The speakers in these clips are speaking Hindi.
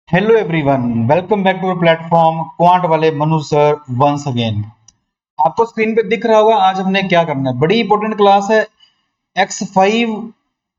Hello everyone, welcome back to our platform quant वाले मनु सर वंस अगेन। आपको स्क्रीन पे दिख रहा होगा आज हमने क्या करना है। बड़ी इंपॉर्टेंट क्लास है। x5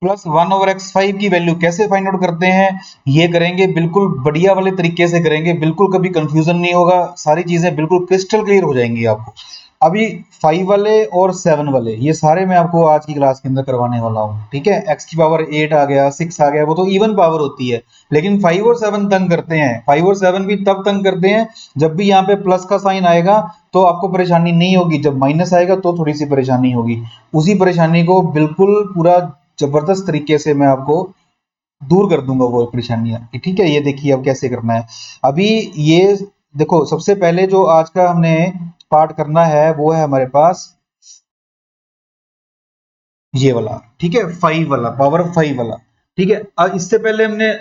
प्लस 1/x5 की वैल्यू कैसे फाइंड आउट करते हैं ये करेंगे, बिल्कुल बढ़िया वाले तरीके से करेंगे, बिल्कुल कभी कंफ्यूजन नहीं होगा, सारी चीजें बिल्कुल क्रिस्टल क्लियर हो जाएंगी आपको। अभी 5 वाले और 7 वाले ये सारे मैं आपको आज की क्लास के अंदर करवाने वाला हूँ। ठीक है, x की पावर 8 आ गया, 6 आ गया, वो तो इवन पावर होती है। लेकिन 5 और 7 तंग करते हैं। 5 और 7 भी तब तंग करते हैं जब भी यहाँ पे प्लस का साइन आएगा तो आपको परेशानी नहीं होगी, जब माइनस आएगा तो थोड़ी सी परेशानी होगी। उसी परेशानी को बिल्कुल पूरा जबरदस्त तरीके से मैं आपको दूर कर दूंगा वो परेशानियां। ठीक है, ये देखिए अब कैसे करना है। अभी ये देखो, सबसे पहले जो आज का हमने पार्ट करना है वो है हमारे पास ये वाला। ठीक है, 5 वाला, पावर 5 वाला। ठीक है, इससे पहले हमने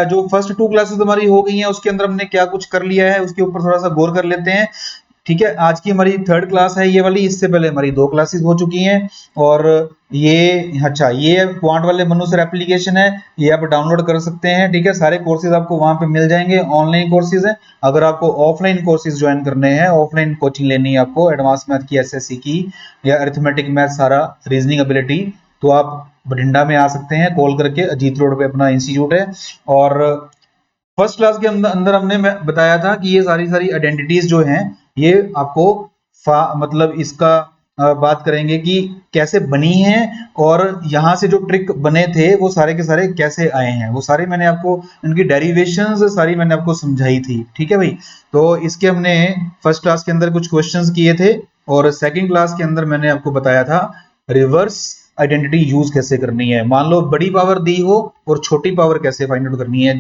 जो फर्स्ट 2 क्लासेस हमारी हो गई हैं उसके अंदर हमने क्या कुछ कर लिया है उसके ऊपर थोड़ा सा गौर कर लेते हैं। ठीक है, आज की हमारी थर्ड क्लास है ये वाली। इससे पहले हमारी 2 क्लासेस हो चुकी हैं। और ये अच्छा, ये क्वांट वाले मनु सर एप्लीकेशन है, ये आप डाउनलोड कर सकते हैं। ठीक है, सारे कोर्सेज आपको वहां पे मिल जाएंगे, ऑनलाइन कोर्सेज हैं। अगर आपको ऑफलाइन कोर्सेज ज्वाइन करने हैं, ऑफलाइन कोचिंग लेनी है आपको, एडवांस मैथ की, एसएससी की, या अरिथमेटिक मैथ, सारा रीजनिंग एबिलिटी, तो आप बठिंडा में आ सकते हैं। कॉल करके, अजीत रोड पे अपना इंस्टीट्यूट है। और फर्स्ट क्लास के अंदर अंदर हमने बताया था कि ये सारी सारी आइडेंटिटीज जो हैं ये आपको मतलब इसका बात करेंगे कि कैसे बनी हैं, और यहाँ से जो ट्रिक बने थे वो सारे के सारे कैसे आए हैं, वो सारे मैंने आपको, इनकी डेरिवेशंस सारी मैंने आपको समझाई थी। ठीक है भाई, तो इसके हमने फर्स्ट क्लास के अंदर कुछ क्वेश्चंस किए थे, और सेकंड क्लास के अंदर मैंने आपको बताया था रिवर्स आइडेंटिटी यूज कैसे करनी है। मान लो बड़ी पावर दी हो और छोटी पावर कैसे फाइंड आउट करनी है।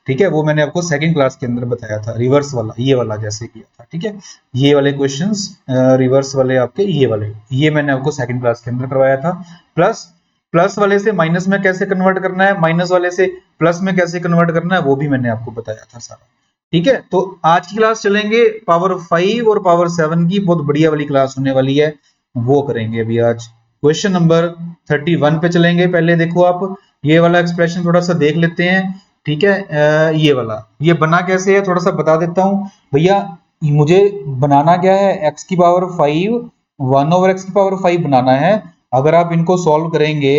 ठीक है, वो मैंने आपको सेकंड क्लास के अंदर बताया था, रिवर्स वाला, ये वाला जैसे किया था। ठीक है, ये वाले क्वेश्चंस रिवर्स वाले आपके, ये वाले, ये मैंने आपको सेकंड क्लास के अंदर करवाया था। प्लस प्लस वाले से माइनस में कैसे कन्वर्ट करना है, माइनस वाले से प्लस में कैसे कन्वर्ट करना है, वो भी मैंने आपको बताया था सारा। ठीक है, तो आज की क्लास चलेंगे पावर 5 और पावर 7 की, बहुत बढ़िया वाली क्लास होने वाली है, वो करेंगे अभी आज। क्वेश्चन नंबर 31 पे चलेंगे। पहले देखो आप, ये वाला एक्सप्रेशन थोड़ा सा देख लेते हैं। ठीक है, ये वाला, ये बना कैसे है थोड़ा सा बता देता हूं भैया। मुझे बनाना क्या है, x की पावर 5, 1/x की पावर 5 बनाना है। अगर आप इनको सॉल्व करेंगे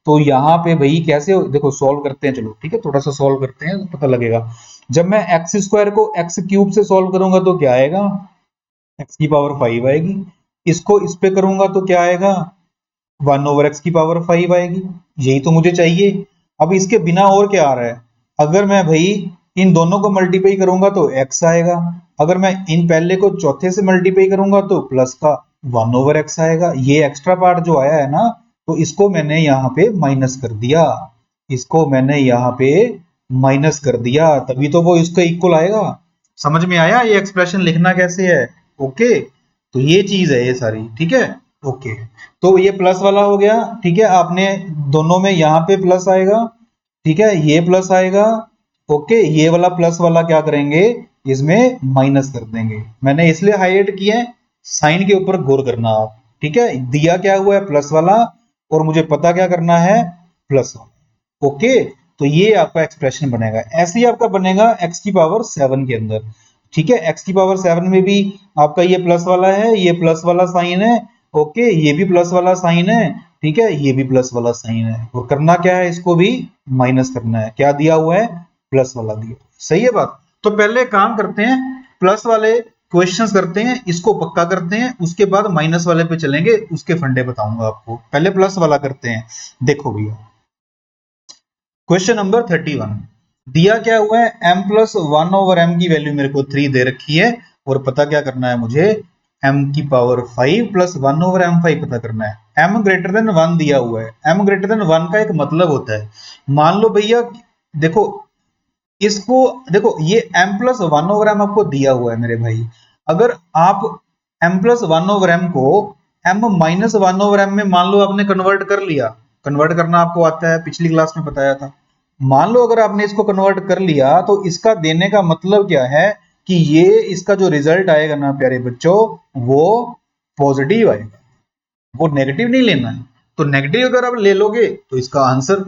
तो यहाँ पे भाई कैसे देखो सॉल्व करते हैं, चलो ठीक है, थोड़ा सा सॉल्व करते हैं तो पता लगेगा। जब मैं एक्स स्क्वायर को एक्स क्यूब से सॉल्व करूंगा तो क्या आएगा, x की पावर 5 आएगी। इसको इस पे करूंगा तो क्या आएगा, 1/x की पावर 5 आएगी। यही तो मुझे चाहिए। अब इसके बिना और क्या आ रहा है, अगर मैं भाई इन दोनों को मल्टीप्लाई करूंगा तो x आएगा, अगर मैं इन पहले को चौथे से मल्टीप्लाई करूंगा तो प्लस का 1/x आएगा। ये एक्स्ट्रा पार्ट जो आया है ना, तो इसको मैंने यहाँ पे माइनस कर दिया, इसको मैंने यहाँ पे माइनस कर दिया, तभी तो वो इसका इक्वल आएगा। समझ में आया ये एक्सप्रेशन लिखना कैसे है? ओके, तो ये चीज है ये सारी। ठीक है, ओके, तो ये प्लस वाला हो गया। ठीक है, आपने दोनों में यहाँ पे प्लस आएगा, ठीक है, ये प्लस आएगा। ओके, ये वाला प्लस वाला क्या करेंगे, इसमें माइनस कर देंगे। मैंने इसलिए हाईलाइट किया है, साइन के ऊपर गौर करना आप। ठीक है, दिया क्या हुआ है प्लस वाला, और मुझे पता क्या करना है, प्लस वाला। ओके, तो ये आपका एक्सप्रेशन बनेगा। ऐसे ही आपका बनेगा x की पावर 7 के अंदर। ठीक है, x की पावर 7 में भी आपका ये प्लस वाला है, ये प्लस वाला साइन है। ओके, ये भी प्लस वाला साइन है। ठीक है, ये भी प्लस वाला साइन है, और करना क्या है, इसको भी माइनस करना है। क्या दिया हुआ है, प्लस वाला दिया। सही है बात। तो पहले काम करते हैं, प्लस वाले क्वेश्चंस करते हैं, इसको पक्का करते हैं, उसके बाद माइनस वाले पे चलेंगे, उसके फंडे बताऊंगा आपको। पहले प्लस वाला करते हैं। देखो भैया, क्वेश्चन नंबर 31 दिया क्या हुआ है, m+1/m की वैल्यू मेरे को 3 दे रखी है, और पता क्या करना है मुझे, m की पावर 5 प्लस 1/m5 पता करना है। m ग्रेटर देन 1 दिया हुआ है। m ग्रेटर देन 1 का एक मतलब होता है, मान लो भैया, देखो इसको, देखो ये m+1/m आपको दिया हुआ है मेरे भाई। अगर आप m+1/m को m-1/m में मान लो आपने कन्वर्ट कर लिया, कन्वर्ट करना आपको आता है, पिछली क्लास में बताया था। मान लो अगर आपने इसको कन्वर्ट कर लिया तो इसका देने का मतलब क्या है कि ये इसका जो रिजल्ट आएगा ना प्यारे बच्चों, वो पॉजिटिव आएगा, वो नेगेटिव नहीं लेना है। तो नेगेटिव अगर आप ले लोगे तो इसका आंसर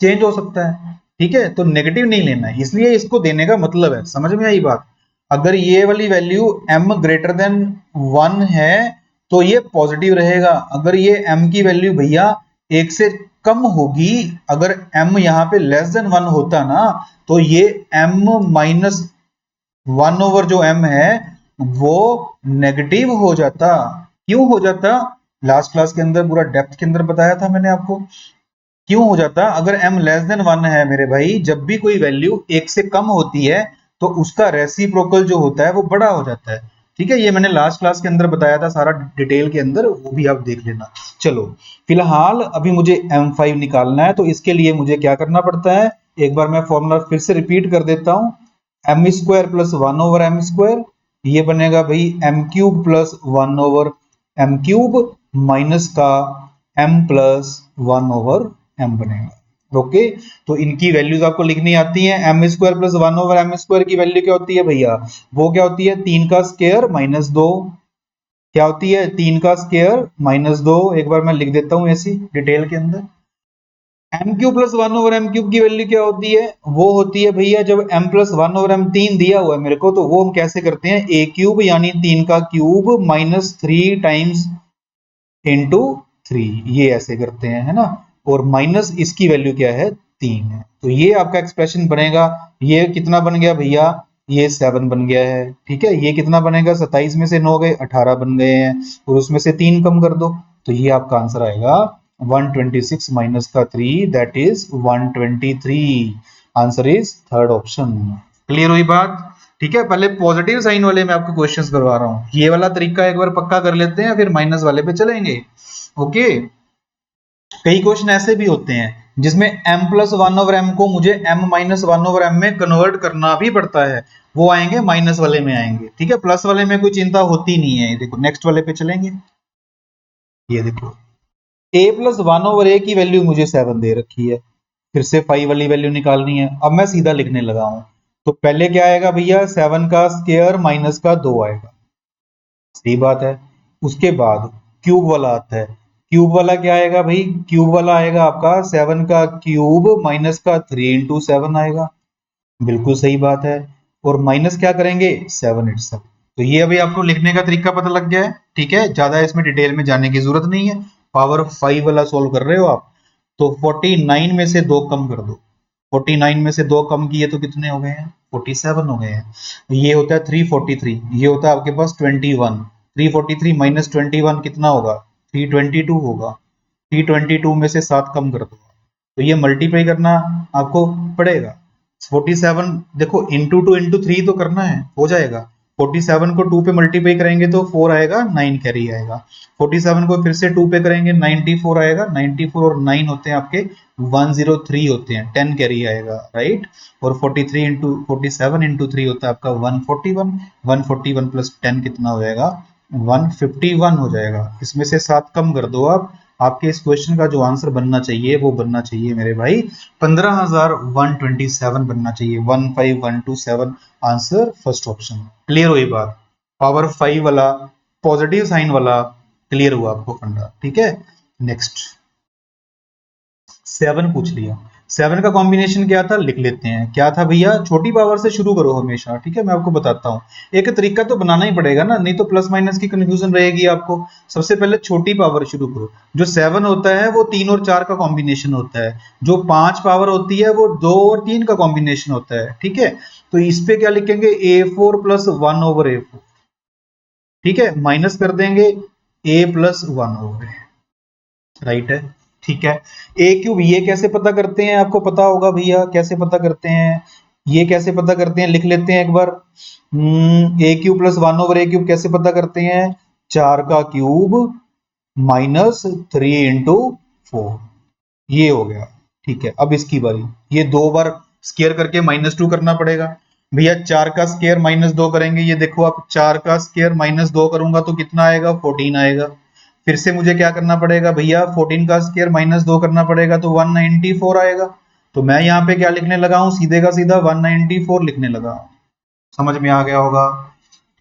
चेंज हो सकता है। ठीक है, तो नेगेटिव नहीं लेना है, इसलिए इसको देने का मतलब है, समझ में आई बात। अगर ये वाली वैल्यू m ग्रेटर देन 1 है तो ये पॉजिटिव रहेगा, अगर ये m की वैल्यू भैया 1 से कम होगी, अगर m यहाँ पे लेस देन 1 होता ना तो ये m माइनस 1 ओवर जो m है वो नेगेटिव हो जाता। क्यों हो जाता? लास्ट क्लास के अंदर पूरा डेप्थ के अंदर बताया था मैंने आपको। क्यों हो जाता? अगर m लेस देन 1 है मेरे भाई, जब भी कोई वैल्यू 1 से कम होती है तो उसका रेसिप्रोकल जो होता है वो बड़ा हो जाता है। ठीक है, ये मैंने लास्ट क्लास के अंदर बताया था सारा डिटेल के अंदर, वो भी आप देख लेना। चलो फिलहाल अभी मुझे m5 निकालना है, तो इसके लिए मुझे क्या करना पड़ता है, एक बार मैं फॉर्मूला फिर से रिपीट कर देता हूं। m square plus 1 over m square, ये बनेगा भाई m cube plus 1 over m cube minus का m प्लस 1 ओवर m बनेगा। ओके, तो इनकी वैल्यूज आपको लिखनी आती है। M square plus 1 over m square की वैल्यू क्या होती है भैया? वो क्या होती है? 3 का स्क्वायर माइनस 2। क्या होती है? 3 का स्क्वायर माइनस 2। एक बार मैं लिख देता हूं ऐसी डिटेल के अंदर। M cube plus 1 over m cube की वैल्यू क्या होती है? वो होती है भैया जब m प्लस 1 ओवर m 3 दिया हुआ है मेरे को, तो वो हम कैसे करते हैं, a क्यूब यानी 3 का क्यूब माइनस 3 टाइम्स इंटू 3, ये ऐसे करते हैं, है ना। और माइनस इसकी वैल्यू क्या है? 3 है। तो ये आपका एक्सप्रेशन बनेगा। ये कितना बन गया भैया? ये 7 बन गया है। ठीक है, ये कितना बनेगा? 27 में से 9 गए 18 बन गए हैं, और उसमें से 3 कम कर दो, तो ये आपका आंसर आएगा 126 माइनस का 3, that is 123। Answer is third option. Clear हुई बात? ठीक है, पहले पॉजिटिव साइन वाले में आपको क्वेश्चंस करवा रहा हूं, ये वाला तरीका एक बार पक्का कर लेते हैं, फिर माइनस वाले पे चलेंगे। ओके, कई क्वेश्चन ऐसे भी होते हैं जिसमें m प्लस 1 ओवर m को मुझे m माइनस 1 ओवर m में कन्वर्ट करना भी पड़ता है, वो आएंगे माइनस वाले में आएंगे। ठीक है, प्लस वाले में कोई चिंता होती नहीं है। देखो नेक्स्ट वाले पे चलेंगे। ये देखो a प्लस 1 ओवर a की वैल्यू मुझे 7 दे रखी है, फिर से 5 वाली वैल्यू निकालनी है। अब मैं सीधा लिखने लगा हूं, तो पहले क्या आएगा भैया? 7 का स्क्वायर माइनस का 2 आएगा, सही बात है। उसके बाद क्यूब वाला आता है, क्यूब वाला क्या आएगा भाई? क्यूब वाला आएगा आपका 7 का क्यूब माइनस का 3 इंटू 7 आएगा, बिल्कुल सही बात है। और माइनस क्या करेंगे? 7 itself। तो ये अभी आपको लिखने का तरीका पता लग गया है। ठीक है, ज्यादा इसमें डिटेल में जाने की जरूरत नहीं है। पावर 5 वाला सोल्व कर रहे हो आप, तो 49 में से 2 कम कर दो। 49 में से 2 कम किए तो कितने हो गए हैं? 47 हो गए हैं। ये होता है 343, ये होता है आपके पास 21। 343 माइनस 21 कितना होगा? 322 होगा। 322 में से 7 कम कर दो, तो ये मल्टीप्लाई करना आपको पड़ेगा। 47 देखो इंटू 2 इंटू 3 तो करना है, हो जाएगा। 47 को 2 पे मल्टीप्लाई करेंगे तो 4 आएगा, 9 कैरी आएगा। 47 को फिर से 2 पे करेंगे 94 आएगा, 94 और 9 होते हैं आपके 103 होते हैं, 10 कैरी आएगा, राइट। और 43 इंटू 47 इंटू 3 होता है आपका 141। 141 प्लस 10 कितना हो जाएगा? 151 हो जाएगा। इसमें से 7 कम कर दो आप, आपके इस क्वेश्चन का जो आंसर बनना चाहिए वो बनना चाहिए मेरे भाई 15,127 बनना चाहिए, 15127। Answer first option. क्लियर हुई बात? पावर 5 वाला पॉजिटिव साइन वाला क्लियर हुआ आपको फंडा। ठीक है, नेक्स्ट 7 पूछ लिया। 7 का कॉम्बिनेशन क्या था, लिख लेते हैं। क्या था भैया? छोटी पावर से शुरू करो हमेशा। ठीक है, मैं आपको बताता हूं, एक तरीका तो बनाना ही पड़ेगा ना, नहीं तो प्लस माइनस की कंफ्यूजन रहेगी आपको। सबसे पहले छोटी पावर शुरू करो। जो 7 होता है वो 3 और 4 का कॉम्बिनेशन होता है, जो 5 पावर होती है वो 2 और 3 का कॉम्बिनेशन होता है। ठीक है, तो इस पे क्या लिखेंगे? a4 plus 1 over a4। ठीक है, माइनस कर देंगे a plus 1 over a, right है। ठीक है, ए क्यूब ये कैसे पता करते हैं? आपको पता होगा भैया कैसे पता करते हैं, ये कैसे पता करते हैं, लिख लेते हैं एक बार। ए क्यूब प्लस 1 ओवर ए क्यूब कैसे पता करते हैं? 4 का क्यूब माइनस 3 इंटू 4, ये हो गया। ठीक है, अब इसकी बारी, ये 2 बार स्केयर करके -2 करना पड़ेगा भैया। 4 का स्केयर -2 करेंगे, ये देखो आप, 4 का स्केयर -2 करूंगा तो कितना आएगा? 14 आएगा। फिर से मुझे क्या करना पड़ेगा भैया? 14 का स्केयर -2 करना पड़ेगा तो 194 आएगा। तो मैं यहाँ पे क्या लिखने लगा हूँ? सीधे का सीधा 194 लिखने लगा हूँ। समझ में आ गया होगा?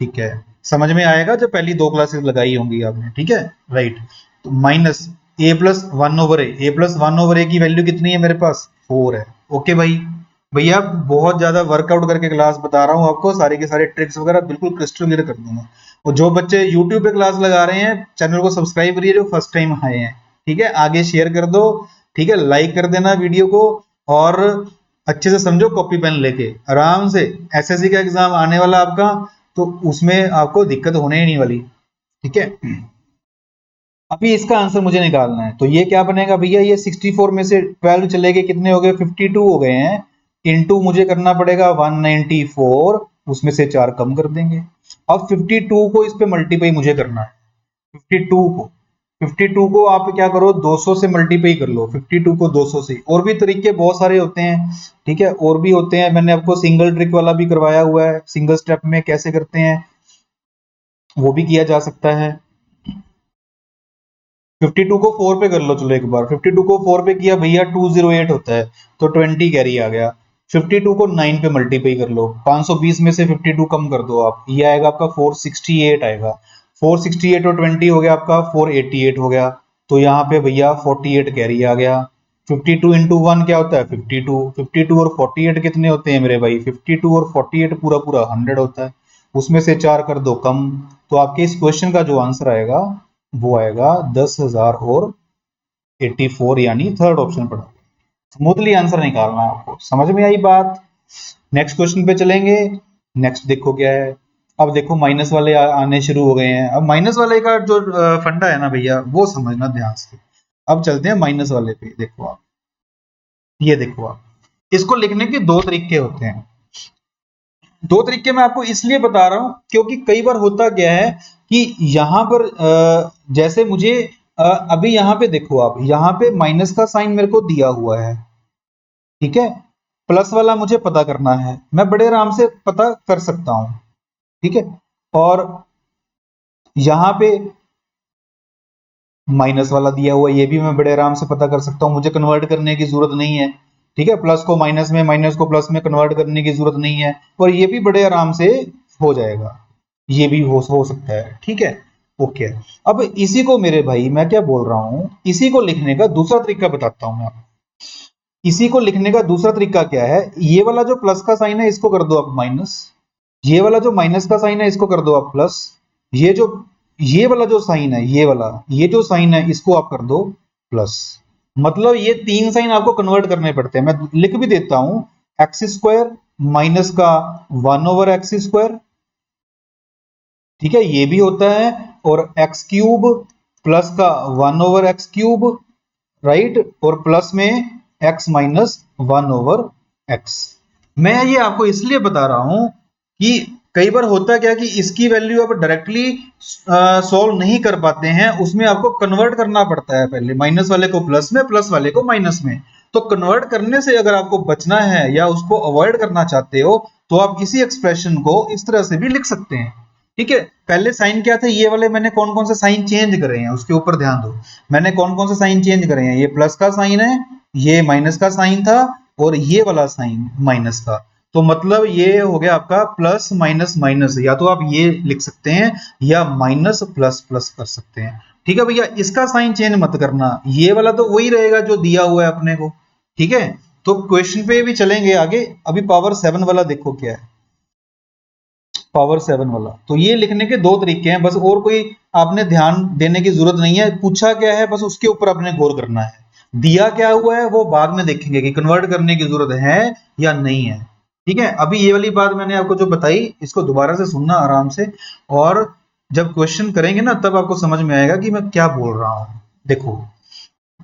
ठीक है, समझ में आएगा जब पहली 2 क्लासेस लगाई होंगी आपने। ठीक है, राइट। तो माइनस ए प्लस 1 ओवर ए, ए प्लस 1 ओवर ए की वैल्यू कितनी है मेरे पास? 4 है। ओके भाई, भैया बहुत ज्यादा वर्कआउट करके क्लास बता रहा हूँ आपको, सारे के सारे ट्रिक्स वगैरह बिल्कुल क्रिस्टल क्लियर कर दूंगा। और जो बच्चे यूट्यूब पे क्लास लगा रहे हैं, चैनल को सब्सक्राइब करिए जो फर्स्ट टाइम आए हैं, ठीक है, आगे शेयर कर दो, ठीक है, लाइक कर देना वीडियो को, और अच्छे से समझो कॉपी पेन लेके आराम से। एसएससी का एग्जाम आने वाला आपका, तो उसमें आपको दिक्कत होने ही नहीं वाली, ठीक है। अभी इसका आंसर मुझे निकालना है, तो ये क्या बनेगा भैया, ये 64 में से 12 चले गए, कितने हो गए, 52 हो गए हैं, इनटू मुझे करना पड़ेगा 194, उसमें से 4 कम कर देंगे। अब 52 को इस पे मल्टीप्लाई मुझे करना है, 52 को 52 को आप क्या करो, 200 से मल्टीप्लाई कर लो, 52 को 200 से। और भी तरीके बहुत सारे होते हैं, ठीक है, और भी होते हैं, मैंने आपको सिंगल ट्रिक वाला भी करवाया हुआ है, सिंगल स्टेप में कैसे करते हैं वो भी किया जा सकता है। 52 को 4 पे कर लो, चलो एक बार 52 को 4 पे किया भैया 208 होता है, तो 20 कैरी आ गया। 52 को 9 पे मल्टीप्लाई कर लो, 520 में से 52 कम कर दो आप, ये आएगा आपका 468 आएगा। 468 और 20 हो गया आपका 488 हो गया, तो यहाँ पे भैया 48 कैरी आ गया। 52 इंटू 1 क्या होता है, 52। 52 और 48 कितने होते हैं मेरे भाई, 52 और 48 पूरा पूरा 100 होता है, उसमें से 4 कर दो कम, तो आपके इस क्वेश्चन का जो आंसर आएगा वो आएगा 10,000 और 84, यानी थर्ड ऑप्शन पड़ा। स्मूथली आंसर निकालना है आपको, समझ में आई बात। नेक्स्ट क्वेश्चन पे चलेंगे। नेक्स्ट देखो क्या है, अब देखो माइनस वाले आने शुरू हो गए हैं। अब माइनस वाले का जो फंडा है ना भैया, वो समझना ध्यान से। अब चलते हैं माइनस वाले पे। देखो आप, ये देखो आप, इसको लिखने के दो तरीके होते हैं। दो तरीके मैं आपको इसलिए बता रहा हूं क्योंकि कई बार होता क्या है कि यहां पर जैसे मुझे अभी यहां पे देखो आप, यहां पे माइनस का साइन मेरे को दिया हुआ है, ठीक है, प्लस वाला मुझे पता करना है, मैं बड़े आराम से पता कर सकता हूं, ठीक है। और यहां पे माइनस वाला दिया हुआ, ये भी मैं बड़े आराम से पता कर सकता हूं, मुझे कन्वर्ट करने की जरूरत नहीं है, ठीक है, प्लस को माइनस में, माइनस को प्लस में कन्वर्ट करने की जरूरत नहीं है, और ये भी बड़े आराम से हो जाएगा, ये भी हो सकता है, ठीक है। ओके, अब इसी को मेरे भाई मैं क्या बोल रहा हूं, इसी को लिखने का दूसरा तरीका बताता हूं मैं आपको। इसी को लिखने का दूसरा तरीका क्या है, ये वाला जो प्लस का साइन है इसको कर दो आप माइनस, ये वाला जो माइनस का साइन है इसको कर दो आप प्लस, ये जो ये वाला जो साइन है, ये वाला, ये जो साइन है इसको आप कर दो प्लस। मतलब ये तीन साइन आपको कन्वर्ट करने पड़ते हैं, मैं लिख भी देता हूं, एक्स स्क्वायर माइनस का 1/x², ठीक है, ये भी होता है, और x³ प्लस का 1/x³, राइट, और प्लस में x माइनस 1/x। मैं ये आपको इसलिए बता रहा हूं कि कई बार होता क्या कि इसकी वैल्यू आप डायरेक्टली सॉल्व नहीं कर पाते हैं, उसमें आपको कन्वर्ट करना पड़ता है, पहले माइनस वाले को प्लस में, प्लस वाले को माइनस में। तो कन्वर्ट करने से अगर आपको बचना है या उसको अवॉइड करना चाहते हो, तो आप इसी एक्सप्रेशन को इस तरह से भी लिख सकते हैं, ठीक है। पहले साइन क्या थे, ये वाले मैंने कौन कौन से साइन चेंज करे हैं उसके ऊपर ध्यान दो, मैंने कौन कौन से साइन चेंज करे हैं, ये प्लस का साइन है, ये माइनस का साइन था, और ये वाला साइन माइनस का। तो मतलब ये हो गया आपका प्लस माइनस माइनस, या तो आप ये लिख सकते हैं या माइनस प्लस प्लस कर सकते हैं, ठीक है भैया। इसका साइन चेंज मत करना, ये वाला तो वही रहेगा जो दिया हुआ है अपने को, ठीक है। तो क्वेश्चन पे भी चलेंगे आगे, अभी पावर 7 वाला देखो क्या है, पावर 7 वाला। तो ये लिखने के दो तरीके हैं बस, और कोई आपने ध्यान देने की जरूरत नहीं है, पूछा क्या है बस उसके ऊपर आपने गौर करना है, दिया क्या हुआ है वो बाद में देखेंगे कि कन्वर्ट करने की जरूरत है या नहीं है, ठीक है। अभी ये वाली बात मैंने आपको जो बताई, इसको दोबारा से सुनना आराम से, और जब क्वेश्चन करेंगे ना तब आपको समझ में आएगा कि मैं क्या बोल रहा हूं। देखो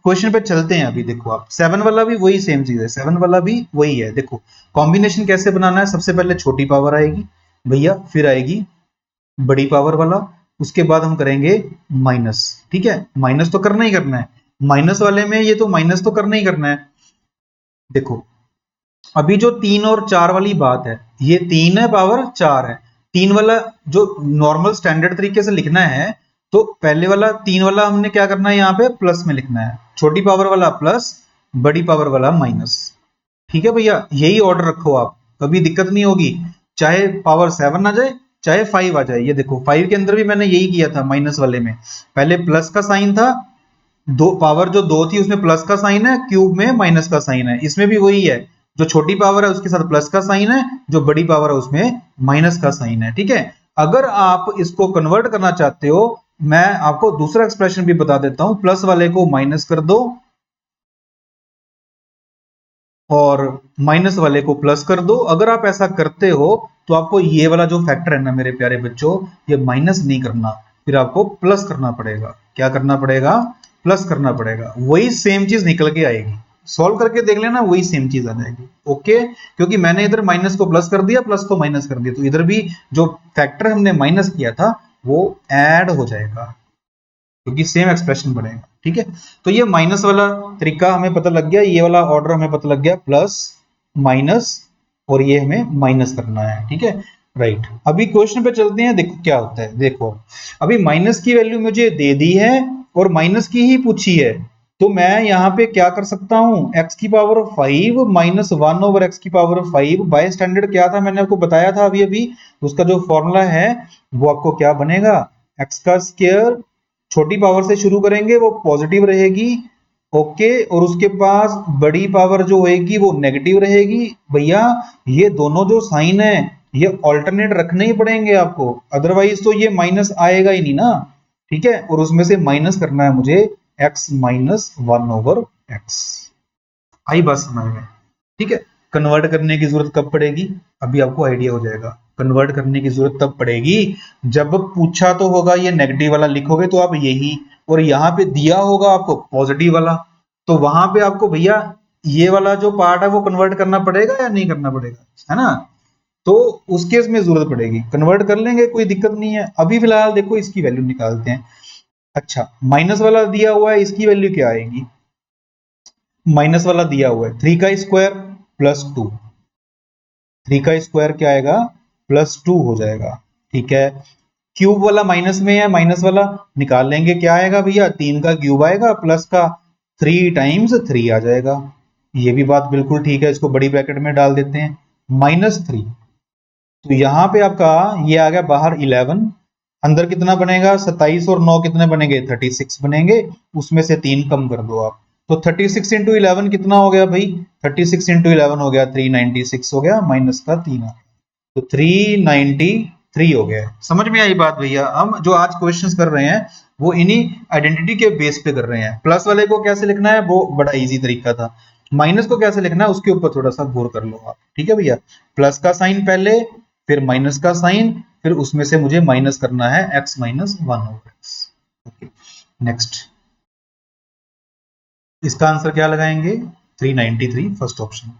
क्वेश्चन पे चलते हैं, अभी देखो आप 7 वाला भी वही सेम चीज है, 7 वाला भी वही है। देखो कॉम्बिनेशन कैसे बनाना है, सबसे पहले छोटी पावर आएगी भैया, फिर आएगी बड़ी पावर वाला, उसके बाद हम करेंगे माइनस, ठीक है, माइनस तो करना ही करना है, माइनस वाले में ये तो माइनस तो करना ही करना है। देखो अभी जो 3 और 4 वाली बात है, ये 3 है पावर 4 है, 3 वाला जो नॉर्मल स्टैंडर्ड तरीके से लिखना है, तो पहले वाला 3 वाला हमने क्या करना है, यहाँ पे प्लस में लिखना है, छोटी पावर वाला प्लस, बड़ी पावर वाला माइनस, ठीक है भैया, यही ऑर्डर रखो आप, कभी दिक्कत नहीं होगी, चाहे पावर 7 आ जाए चाहे 5 आ जाए। ये देखो 5 के अंदर भी मैंने यही किया था, माइनस वाले में पहले प्लस का साइन था, दो पावर जो दो थी उसमें प्लस का साइन है, क्यूब में माइनस का साइन है, इसमें भी वही है, जो छोटी पावर है उसके साथ प्लस का साइन है, जो बड़ी पावर है उसमें माइनस का साइन है। ठीक है, अगर आप इसको कन्वर्ट करना चाहते हो, मैं आपको दूसरा एक्सप्रेशन भी बता देता हूं, प्लस वाले को माइनस कर दो और माइनस वाले को प्लस कर दो। अगर आप ऐसा करते हो तो आपको ये वाला जो फैक्टर है ना मेरे प्यारे बच्चों, ये माइनस नहीं करना, फिर आपको प्लस करना पड़ेगा। क्या करना पड़ेगा? प्लस करना पड़ेगा। वही सेम चीज निकल के आएगी, सॉल्व करके देख लेना, वही सेम चीज आ जाएगी। ओके, क्योंकि मैंने इधर माइनस को प्लस कर दिया, प्लस को माइनस कर दिया, तो इधर भी जो फैक्टर हमने माइनस किया था वो ऐड हो जाएगा, क्योंकि सेम एक्सप्रेशन बनेगा। ठीक है, तो ये माइनस वाला तरीका हमें पता लग गया, ये वाला ऑर्डर हमें पता लग गया, प्लस माइनस, और ये हमें माइनस करना है। ठीक है, राइट। अभी क्वेश्चन पे चलते हैं, देखो क्या होता है। देखो अभी माइनस की वैल्यू मुझे दे दी है और माइनस की ही पूछी है, तो मैं यहाँ पे क्या कर सकता हूँ, x की पावर 5 माइनस 1 ओवर x की पावर 5 बाय स्टैंडर्ड क्या था मैंने आपको बताया था अभी अभी, उसका जो फॉर्मूला है वो आपको क्या बनेगा, x का स्क्वायर, छोटी पावर से शुरू करेंगे वो पॉजिटिव रहेगी, ओके, और उसके पास बड़ी पावर जो होएगी वो नेगेटिव रहेगी। भैया ये दोनों जो साइन है ये ऑल्टरनेट रखने ही पड़ेंगे आपको, अदरवाइज तो ये माइनस आएगा ही नहीं ना। ठीक है, और उसमें से माइनस करना है मुझे x माइनस 1/x। आई बात समझ में? ठीक है, कन्वर्ट करने की जरूरत कब पड़ेगी, अभी आपको आइडिया हो जाएगा। कन्वर्ट करने की जरूरत तब पड़ेगी जब पूछा तो होगा ये नेगेटिव वाला लिखोगे तो आप यही, और यहाँ पे दिया होगा आपको पॉजिटिव वाला, तो वहां पे आपको भैया ये वाला जो पार्ट है वो कन्वर्ट करना पड़ेगा या नहीं करना पड़ेगा, है ना। तो उस केस में जरूरत पड़ेगी, कन्वर्ट कर लेंगे, कोई दिक्कत नहीं है। अभी फिलहाल देखो इसकी वैल्यू निकालते हैं। अच्छा, माइनस वाला दिया हुआ है, इसकी वैल्यू क्या आएगी, माइनस वाला दिया हुआ है 3 का स्क्वायर प्लस 2, 3 का स्क्वायर क्या आएगा, प्लस 2 हो जाएगा। ठीक है, क्यूब वाला माइनस में है, माइनस वाला निकाल लेंगे, क्या आएगा भैया, 3 का क्यूब आएगा प्लस का 3 टाइम्स 3 आ जाएगा। ये भी बात बिल्कुल ठीक है, इसको बड़ी ब्रैकेट में डाल देते हैं, -3। तो यहां पे आपका ये आ गया बाहर 11, अंदर कितना बनेगा 27, और 9 कितने बनेंगे 36 बनेंगे, उसमें से 3 कम कर दो आप, तो 36 इंटू 11 कितना हो गया भाई, 36 इंटू 11 हो गया 396 हो गया, माइनस का 3 आ गया, तो 393 हो गया। समझ में आई बात भैया? हम जो आज क्वेश्चंस कर रहे हैं वो इन्हीं आइडेंटिटी के बेस पे कर रहे हैं। प्लस वाले को कैसे लिखना है वो बड़ा इजी तरीका था, माइनस को कैसे लिखना है उसके ऊपर थोड़ा सा गौर कर लो आप। ठीक है भैया, प्लस का साइन पहले, फिर माइनस का साइन, फिर उसमें से मुझे माइनस करना है x minus 1/x। Okay, next, इसका आंसर क्या लगाएंगे, 393, फर्स्ट ऑप्शन।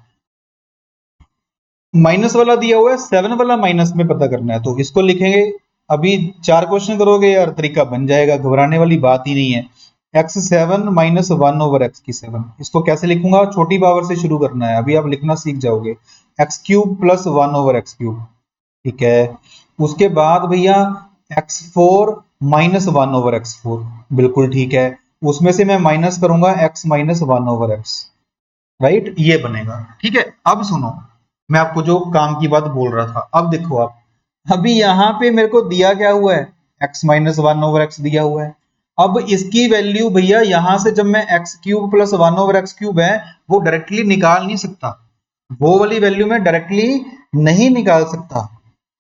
माइनस वाला दिया हुआ है, 7 वाला माइनस में पता करना है, तो इसको लिखेंगे। अभी 4 क्वेश्चन करोगे यार, तरीका बन जाएगा, घबराने वाली बात ही नहीं है। x7 माइनस 1/x की 7, इसको कैसे लिखूंगा, छोटी पावर से शुरू करना है, अभी आप लिखना सीख जाओगे, x³ प्लस 1/x³। ठीक है, उसके बाद भैया x4 माइनस 1/x4, बिल्कुल ठीक है, उसमें से मैं माइनस करूंगा x माइनस 1/x, राइट, ये बनेगा। ठीक है, अब सुनो, मैं आपको जो काम की बात बोल रहा था, अब देखो आप, अभी यहां पे मेरे को दिया क्या हुआ है, x माइनस 1/x दिया हुआ है। अब इसकी वैल्यू भैया यहां से जब मैं x³ प्लस 1/x³ है वो डायरेक्टली निकाल नहीं सकता, वो वाली वैल्यू में डायरेक्टली नहीं निकाल सकता।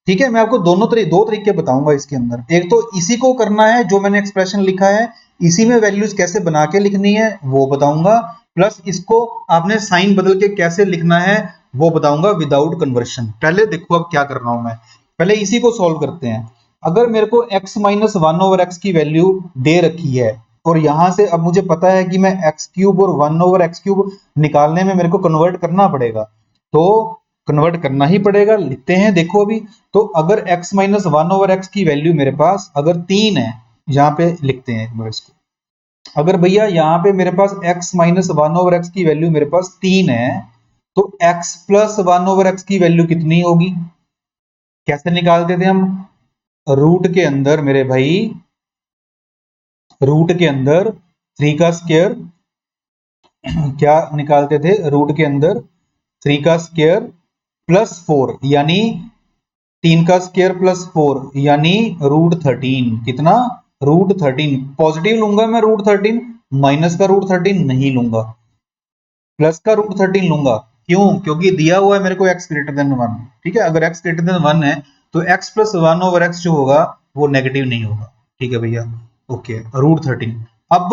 ठीक है, मैं आपको दो तरीके बताऊंगा इसके अंदर। एक तो इसी को करना है जो मैंने एक्सप्रेशन लिखा है, इसी में वैल्यूज कैसे बना के लिखनी है वो बताऊंगा, प्लस इसको आपने साइन बदल के कैसे लिखना है वो बताऊंगा विदाउट कन्वर्शन। पहले देखो अब क्या कर रहा हूं मैं, पहले इसी को सॉल्व करते हैं। अगर मेरे को x माइनस 1/x की वैल्यू दे रखी है और यहां से अब मुझे पता है कि मैं x³ और 1/x³ निकालने में मेरे को कन्वर्ट करना पड़ेगा, तो कन्वर्ट करना ही पड़ेगा, लिखते हैं। देखो अभी, तो अगर x माइनस 1/x की वैल्यू मेरे पास अगर 3 है, यहां पे लिखते हैं एक बार इसको, अगर भैया यहाँ पे मेरे पास x माइनस 1/x की वैल्यू मेरे पास 3 है, तो x प्लस 1/x की वैल्यू कितनी होगी, कैसे निकालते थे हम, रूट के अंदर मेरे भाई, रूट के अंदर 3 का स्क्वायर क्या निकालते थे, रूट के अंदर 3 का स्क्वायर प्लस 4 यानी 3 का स्क्वायर प्लस 4 यानी √13, कितना, √13, पॉजिटिव लूंगा मैं √13, माइनस का रूट 13 नहीं लूंगा, प्लस का रूट 13 लूंगा। क्यों? क्योंकि दिया हुआ है मेरे को x ग्रेटर देन 1। ठीक है, अगर x ग्रेटर देन 1 है तो x प्लस 1 ओवर x जो होगा वो नेगेटिव नहीं होगा। ठीक है भैया, ओके, रूट 13। अब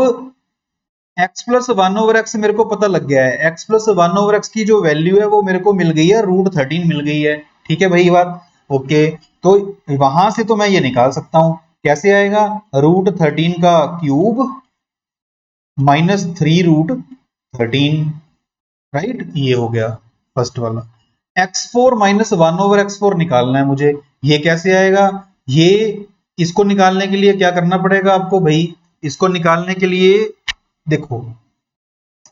x प्लस 1 ओवर एक्स मेरे को पता लग गया है, x प्लस 1 ओवर एक्स की जो वैल्यू है वो मेरे को मिल गई है, रूट 13 मिल गई है। ठीक है भाई ये बात, ओके। तो वहां से तो मैं ये निकाल सकता हूं, कैसे आएगा? रूट 13 का क्यूब माइनस 3 रूट 13, राइट, ये हो गया फर्स्ट वाला। x4 माइनस 1 ओवर x4 निकालना है मुझे, ये कैसे आएगा? ये इसको निकालने के लिए क्या करना पड़ेगा आपको भाई? इसको निकालने के लिए देखो,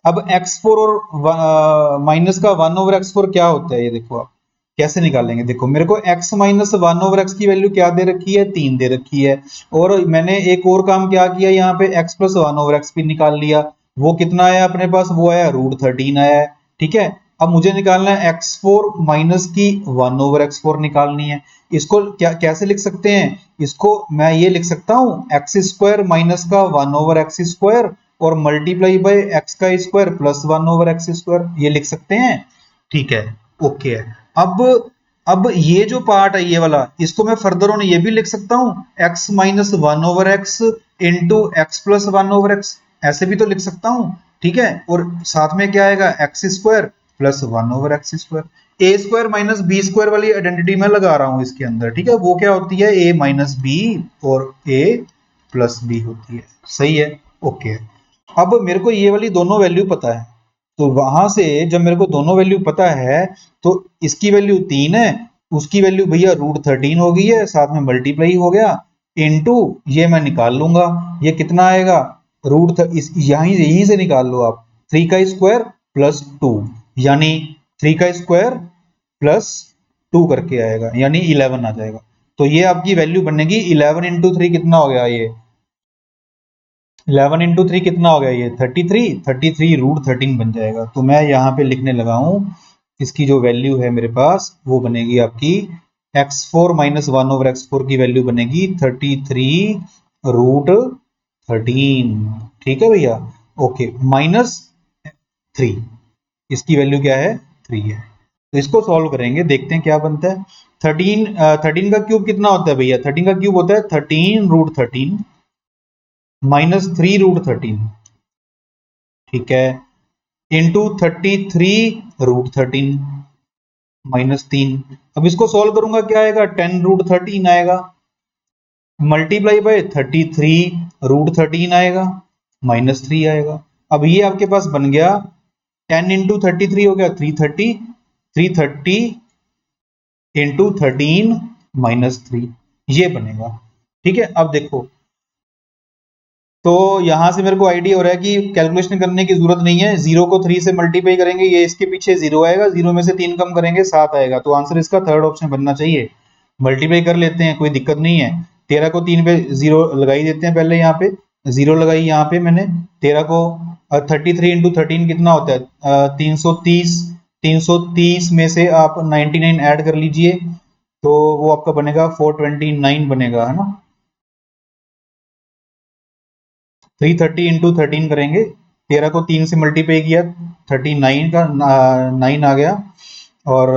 अब x4 और माइनस का 1 ओवर x4 क्या होता है, ये देखो आप कैसे निकालेंगे। देखो मेरे को x माइनस 1 ओवर x की वैल्यू क्या दे रखी है? 3 दे रखी है। और मैंने एक और काम क्या किया, यहाँ पे x प्लस 1 ओवर x भी निकाल लिया। वो कितना आया अपने पास? वो आया रूट 13 आया है। ठीक है, अब मुझे निकालना है x4 माइनस की 1 ओवर x4 निकालनी है। इसको क्या कैसे लिख सकते हैं? इसको मैं ये लिख सकता हूँ, एक्स स्क्वायर माइनस का 1 ओवर एक्स स्क्वायर और मल्टीप्लाई बाय एक्स का square plus 1 over x square, ये लिख सकते हैं। ठीक है, ओके है। अब ये जो पार्ट है ये वाला, इसको मैं फर्दर ऑन ये भी लिख सकता हूँ, x minus 1 over x into x plus 1 over x, ऐसे भी तो लिख सकता हूँ। ठीक है, और साथ में क्या आएगा? X square plus 1 over x square. A square minus b square वाली आइडेंटिटी मैं लगा रहा हूं इसके अंदर। ठीक है, वो क्या होती है? ए माइनस बी और ए प्लस बी होती है। सही है, ओके। अब मेरे को ये वाली दोनों वैल्यू पता है, तो वहां से जब मेरे को दोनों वैल्यू पता है तो इसकी वैल्यू 3 है, उसकी वैल्यू भैया रूट 13 हो गई है, साथ में मल्टीप्लाई हो गया, इनटू ये मैं निकाल लूंगा, ये कितना आएगा? इस यहीं यहीं से निकाल लो आप, 3 का स्क्वायर प्लस 2, यानी 3 का स्क्वायर प्लस 2 करके आएगा, यानी 11 आ जाएगा। तो ये आपकी वैल्यू बनेगी 11 इंटू 3 कितना हो गया? ये 11 इंटू 3 कितना हो गया? ये 33 रूट 13 बन जाएगा। तो मैं यहाँ पे लिखने लगा हूँ, इसकी जो वैल्यू है मेरे पास वो बनेगी आपकी x4 माइनस 1 ओवर x4 की वैल्यू बनेगी 33 रूट 13। ठीक है भैया, ओके, माइनस 3, इसकी वैल्यू क्या है? 3 है। तो इसको सॉल्व करेंगे, देखते हैं क्या बनता है। 13 का क्यूब कितना होता है भैया? 13 का क्यूब होता है 13 रूट 13 माइनस 3 रूट 13। ठीक है, इंटू 33 रूट 13 माइनस 3। अब इसको सॉल्व करूंगा, क्या आएगा? 10 रूट 13 आएगा, मल्टीप्लाई बाय 33 रूट 13 आएगा, माइनस 3 आएगा। अब ये आपके पास बन गया 10 इंटू 33 हो गया 330, 330 इंटू 13 माइनस 3, ये बनेगा। ठीक है, अब देखो, तो यहां से मेरे को आइडिया हो रहा है कि कैलकुलेशन करने की जरूरत नहीं है, जीरो को 3 से मल्टीप्लाई करेंगे, ये इसके पीछे जीरो आएगा, जीरो में से 3 कम करेंगे 7 आएगा, तो आंसर इसका थर्ड ऑप्शन बनना चाहिए। मल्टीप्लाई कर लेते हैं, कोई दिक्कत नहीं है। 13 को 3 पे जीरो लगाई देते हैं, पहले यहाँ पे जीरो लगाई, यहाँ पे मैंने 13 को 33 इंटू 13 कितना होता है? 330, 330 में से आप 99 ऐड कर लीजिए, तो वो आपका बनेगा 429 बनेगा, है ना। 330 इंटू 13 करेंगे, 13 को 3 से मल्टीप्लाई किया, 39 का 9 आ गया, और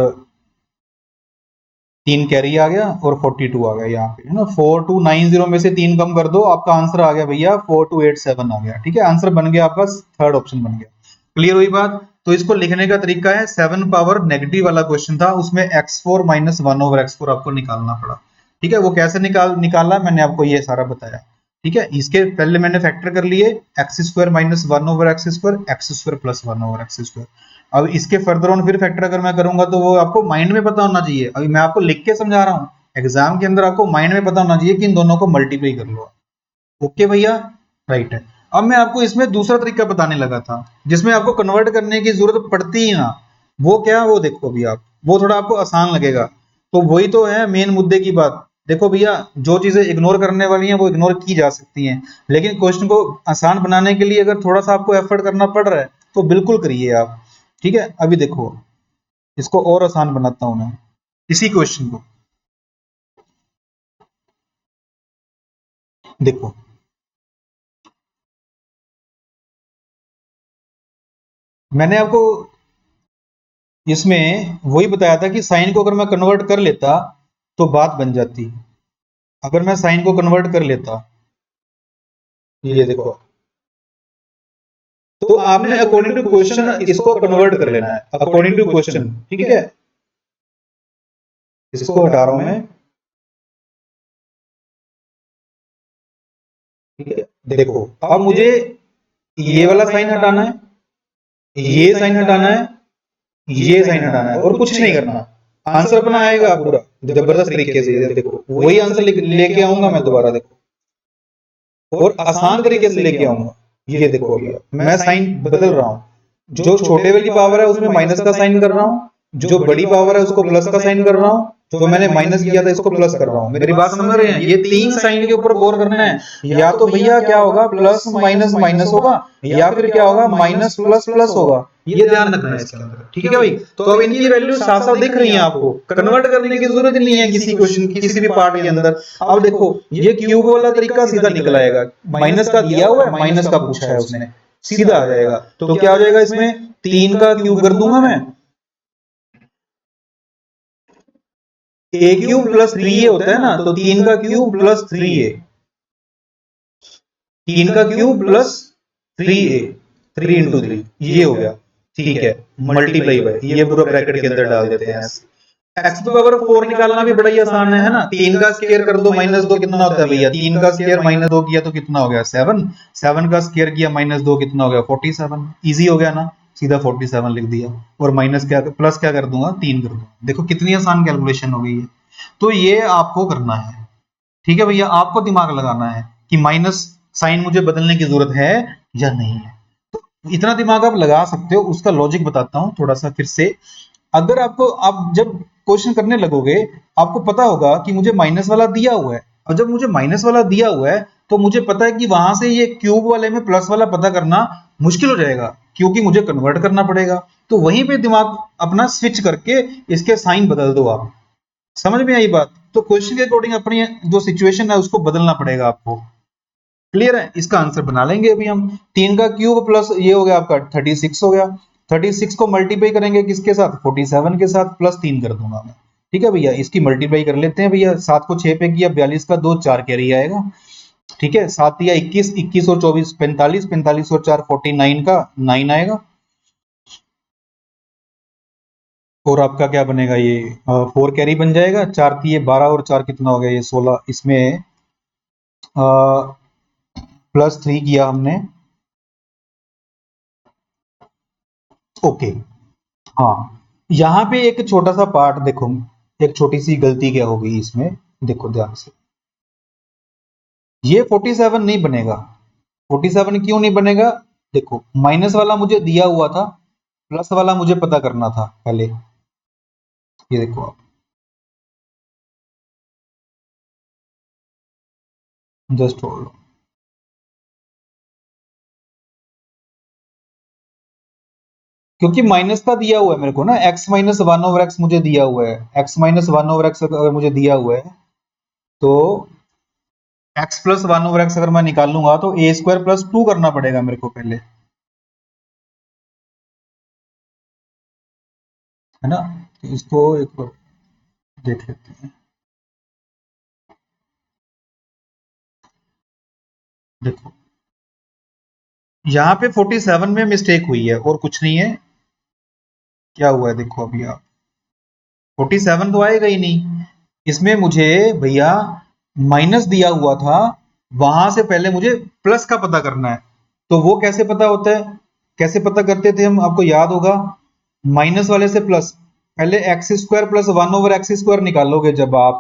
3 कैरी आ गया, और 42 आ गया यहाँ पे, है ना। 4290 में से 3 कम कर दो, आपका आंसर आ गया भैया 4287 आ गया। ठीक है, आंसर बन गया आपका, थर्ड ऑप्शन बन गया। क्लियर हुई बात? तो इसको लिखने का तरीका है, 7 पावर नेगेटिव वाला क्वेश्चन था, उसमें x4 माइनस 1 ओवर x4 आपको निकालना पड़ा। ठीक है, वो कैसे निकाला मैंने आपको ये सारा बताया। ठीक है, इसके पहले मैंने फैक्टर कर लिए, x square minus 1 over x square plus 1 over x square. अब इसके फर्दर ऑन फिर फैक्टर अगर मैं करूंगा तो वो आपको माइंड में पता होना चाहिए, अभी मैं आपको लिख के समझा रहा हूँ, एग्जाम के अंदर आपको माइंड में पता होना चाहिए कि इन दोनों को मल्टीप्लाई कर लो। ओके भैया, राइट है। अब मैं आपको इसमें दूसरा तरीका बताने लगा था, जिसमें आपको कन्वर्ट करने की जरूरत पड़ती ही ना। वो क्या? वो देखो अभी आप, वो थोड़ा आपको आसान लगेगा। तो वही तो है मेन मुद्दे की बात। देखो भैया, जो चीजें इग्नोर करने वाली हैं वो इग्नोर की जा सकती हैं, लेकिन क्वेश्चन को आसान बनाने के लिए अगर थोड़ा सा आपको एफर्ट करना पड़ रहा है तो बिल्कुल करिए आप। ठीक है, अभी देखो, इसको और आसान बनाता हूं मैं, इसी क्वेश्चन को देखो। मैंने आपको इसमें वही बताया था कि साइन को अगर मैं कन्वर्ट कर लेता तो बात बन जाती। अगर मैं साइन को कन्वर्ट कर लेता, ये देखो, तो आपने अकॉर्डिंग टू क्वेश्चन इसको कन्वर्ट कर लेना है, अकॉर्डिंग टू क्वेश्चन, ठीक है। इसको हटा रहा हूं मैं, ठीक है। देखो अब मुझे ये वाला साइन हटाना है, ये साइन हटाना है, ये साइन हटाना है और कुछ नहीं करना। आंसर अपना आएगा पूरा जबरदस्त तरीके से। देखो वही आंसर लेके आऊंगा मैं दोबारा, देखो, और आसान तरीके से लेके आऊंगा। ये देखो अभी मैं साइन बदल रहा हूं, जो छोटे वाली पावर है उसमें माइनस का साइन कर रहा हूं, जो बड़ी पावर है उसको प्लस का साइन कर रहा हूं, जो मैंने माइनस किया था इसको प्लस कर रहा हूं। मेरी बात समझ रहे हैं? ये तीन साइन के ऊपर गौर करना है। या तो भैया क्या होगा, प्लस माइनस माइनस होगा, या फिर क्या होगा, माइनस प्लस प्लस होगा। ये ध्यान रखना है इसके अंदर, ठीक है भाई। तो अब इनकी वैल्यू साफ साफ दिख रही है आपको, कन्वर्ट करने की जरूरत नहीं है किसी क्वेश्चन किसी भी पार्ट के अंदर। अब देखो ये क्यूब वाला तरीका सीधा निकल आएगा, माइनस का दिया हुआ है, माइनस का पूछा है उसने, सीधा आ जाएगा। तो क्या हो जाएगा इसमें, 3 का क्यूब कर दूंगा मैं, ए क्यूब प्लस 3a होता है ना, तो 3 का क्यूब प्लस 3a, 3 का क्यूब प्लस 3a, 3 इंटू 3, ये हो गया, ठीक है। मल्टीप्लाई बाय, ये पूरा ब्रैकेट के अंदर डाल देते हैं। एक्स की पावर 4 निकालना भी बड़ा ही आसान है ना। 3 का स्क्वायर कर दो, माइनस 2 कितना होता है भैया, 3 का स्क्वायर माइनस 2 किया तो कितना हो गया, 7। 7 का स्क्वायर किया माइनस 2 कितना हो गया, 47। इजी हो गया ना, सीधा 47 लिख दिया। और माइनस क्या, प्लस क्या कर दूंगा, 3 कर दूंगा। देखो कितनी आसान कैलकुलेशन हो गई है। तो ये आपको करना है, ठीक है भैया। आपको दिमाग लगाना है कि माइनस साइन मुझे बदलने की जरूरत है या नहीं है। तो इतना दिमाग आप लगा सकते हो। उसका लॉजिक बताता हूं थोड़ा सा फिर से। अगर आपको, आप जब क्वेश्चन करने लगोगे आपको पता होगा कि मुझे माइनस वाला दिया हुआ है, और जब मुझे माइनस वाला दिया हुआ है तो मुझे पता है कि वहां से ये क्यूब वाले में प्लस वाला पता करना मुश्किल हो जाएगा, क्योंकि मुझे कन्वर्ट करना पड़ेगा। तो वहीं पे दिमाग अपना स्विच करके इसके साइन बदल दो आप। समझ में आई बात? तो क्वेश्चन के अकॉर्डिंग अपनी जो सिचुएशन है उसको बदलना पड़ेगा आपको। क्लियर है? इसका आंसर बना लेंगे अभी हम। 3 का क्यूब प्लस ये हो गया आपका 36 हो गया। 36 को मल्टीप्लाई करेंगे किसके साथ, 47 के साथ, प्लस 3 कर दूंगा मैं। ठीक है भैया, इसकी मल्टीप्लाई कर लेते हैं भैया। 7 को 6 पे किया, 42 का 2 4 कैरी आएगा। ठीक है, 7 या 21, 21 और 24 45, 45 और 4 49 का 9 आएगा। और आपका क्या बनेगा, ये 4 कैरी बन जाएगा। 4 थी ये 12 और 4 कितना हो गया, ये 16। इसमें प्लस 3 किया हमने। ओके, हाँ। यहाँ पे एक छोटा सा पार्ट देखो, एक छोटी सी गलती क्या हो गई इसमें, देखो ध्यान से। ये 47 नहीं बनेगा। 47 क्यों नहीं बनेगा, देखो माइनस वाला मुझे दिया हुआ था, प्लस वाला मुझे पता करना था पहले। ये देखो आप, जस्ट होल्ड। क्योंकि माइनस का दिया हुआ है मेरे को ना, x माइनस 1/x मुझे दिया हुआ है। x माइनस 1/x अगर मुझे दिया हुआ है तो x प्लस 1/x अगर मैं निकालूंगा तो a स्क्वायर प्लस 2 करना पड़ेगा मेरे को पहले, है ना। तो इसको एक बार देख लेते हैं। देखो यहाँ पे 47 में मिस्टेक हुई है और कुछ नहीं है। क्या हुआ है देखो अभी आप, 47 तो आएगा ही नहीं। इसमें मुझे भैया माइनस दिया हुआ था, वहां से पहले मुझे प्लस का पता करना है। तो वो कैसे पता होता है, कैसे पता करते थे हम, आपको याद होगा। माइनस वाले से प्लस, पहले x square plus 1/x square निकालोगे जब आप,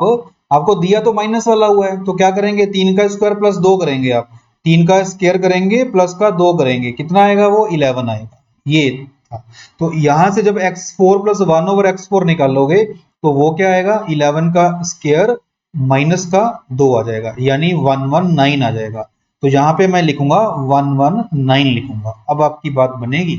आपको दिया तो माइनस वाला हुआ है, तो क्या करेंगे, 3 का स्क्वायर प्लस 2 करेंगे आप। 3 का स्क्वायर करेंगे प्लस का 2 करेंगे, कितना आएगा वो, 11 आएगा। ये था। तो यहां से जब x4 प्लस 1/x4 निकालोगे तो वो क्या आएगा, 11 का स्क्वायर माइनस का 2 आ जाएगा, यानी 119 आ जाएगा। तो यहां पे मैं लिखूंगा 119 लिखूंगा। अब आपकी बात बनेगी।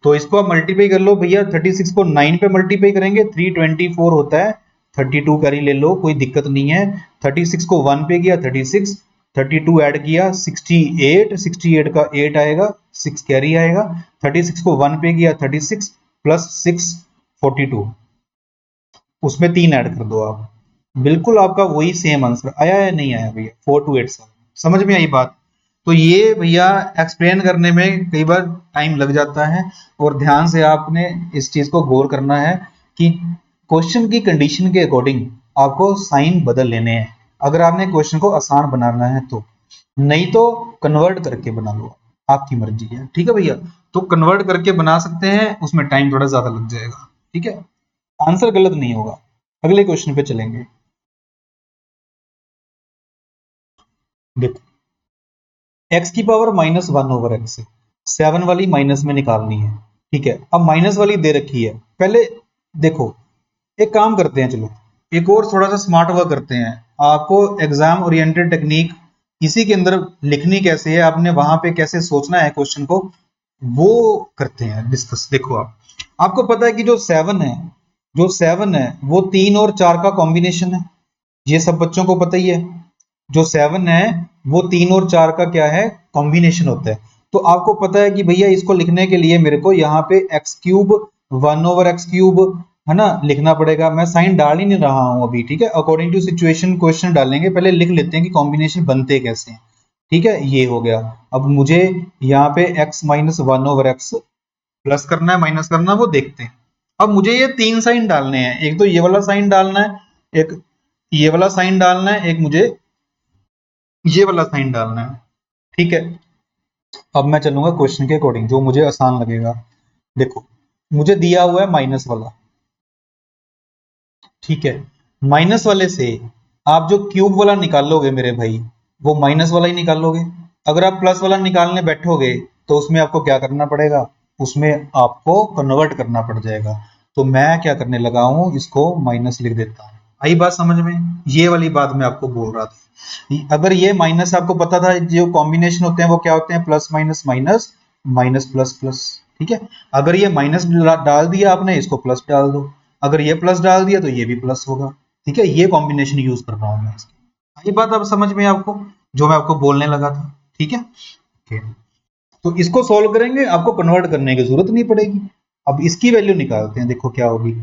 तो इसको आप मल्टीप्लाई कर लो भैया, 36 को 9 पे मल्टीप्लाई करेंगे 324 होता है। 32 कैरी ले लो, कोई दिक्कत नहीं है। 36 को 1 पे किया 36, 32 ऐड किया 68, 68 का 8 आएगा, 6 कैरी आएगा, 36 को 1 पे किया 36 प्लस 6 42, उसमें 3 ऐड कर दो आप, बिल्कुल आपका वही सेम आंसर आया है, नहीं आया भैया 4287। समझ में आई बात? तो ये भैया एक्सप्लेन करने में कई बार टाइम लग जाता है, और ध्यान से आपने इस चीज को गौर करना है कि क्वेश्चन की कंडीशन के अकॉर्डिंग आपको साइन बदल लेने हैं, अगर आपने क्वेश्चन को आसान बनाना है तो, नहीं तो कन्वर्ट करके बना लो, आपकी मर्जी है। ठीक है भैया, तो कन्वर्ट करके बना सकते हैं, उसमें टाइम थोड़ा ज्यादा लग जाएगा। ठीक है, आंसर गलत नहीं होगा। अगले क्वेश्चन पे चलेंगे। देखो, एक्स की पावर -1/x, 7 वाली माइनस में निकालनी है। ठीक है, अब माइनस वाली दे रखी है, पहले देखो एक काम करते हैं, चलो एक और थोड़ा सा स्मार्ट वर्क करते हैं। आपको एग्जाम ओरिएंटेड टेक्निक इसी के अंदर लिखनी कैसे है, आपने वहां पे कैसे सोचना है क्वेश्चन को, वो करते हैं डिस्कस। देखो आपको पता है कि जो सेवन है वो 3 और 4 का कॉम्बिनेशन है, ये सब बच्चों को पता ही है। जो 7 है वो 3 और 4 का क्या है, कॉम्बिनेशन होता है। तो आपको पता है कि भैया इसको लिखने के लिए मेरे को यहाँ पे x³ 1/x³ है ना लिखना पड़ेगा। मैं साइन डाल ही नहीं रहा हूं अभी, ठीक है, अकॉर्डिंग टू सिचुएशन क्वेश्चन डालेंगे, पहले लिख लेते हैं कि कॉम्बिनेशन बनते कैसे हैं। ठीक है, ये हो गया। अब मुझे यहाँ पे x - 1/x प्लस करना है माइनस करना है वो देखते हैं। अब मुझे ये 3 साइन डालने हैं, एक तो ये वाला साइन डालना है, एक ये वाला साइन डालना है, एक मुझे ये वाला साइन डालना है। ठीक है, अब मैं चलूंगा क्वेश्चन के अकॉर्डिंग जो मुझे आसान लगेगा। देखो मुझे दिया हुआ है माइनस वाला, ठीक है, माइनस वाले से आप जो क्यूब वाला निकालोगे मेरे भाई, वो माइनस वाला ही निकालोगे। अगर आप प्लस वाला निकालने बैठोगे तो उसमें आपको क्या करना पड़ेगा, उसमें आपको कन्वर्ट करना पड़ जाएगा। तो मैं क्या करने लगा हूं, इसको माइनस लिख देता हूं। आई बात समझ में? ये वाली बात मैं आपको बोल रहा था। अगर ये माइनस आपको पता था, जो कॉम्बिनेशन होते हैं वो क्या होते हैं, plus minus minus, minus plus plus. ठीक है, अगर ये माइनस डाल दिया आपने, इसको प्लस डाल दो, अगर ये प्लस डाल दिया तो ये भी प्लस होगा। ठीक है, ये कॉम्बिनेशन यूज कर रहा हूं मैं इसकी। ये बात अब समझ में आपको, जो मैं आपको बोलने लगा था। ठीक है, ओके। तो इसको सॉल्व करेंगे, आपको कन्वर्ट करने की जरूरत नहीं पड़ेगी। अब इसकी वैल्यू निकालते हैं, देखो क्या होगी।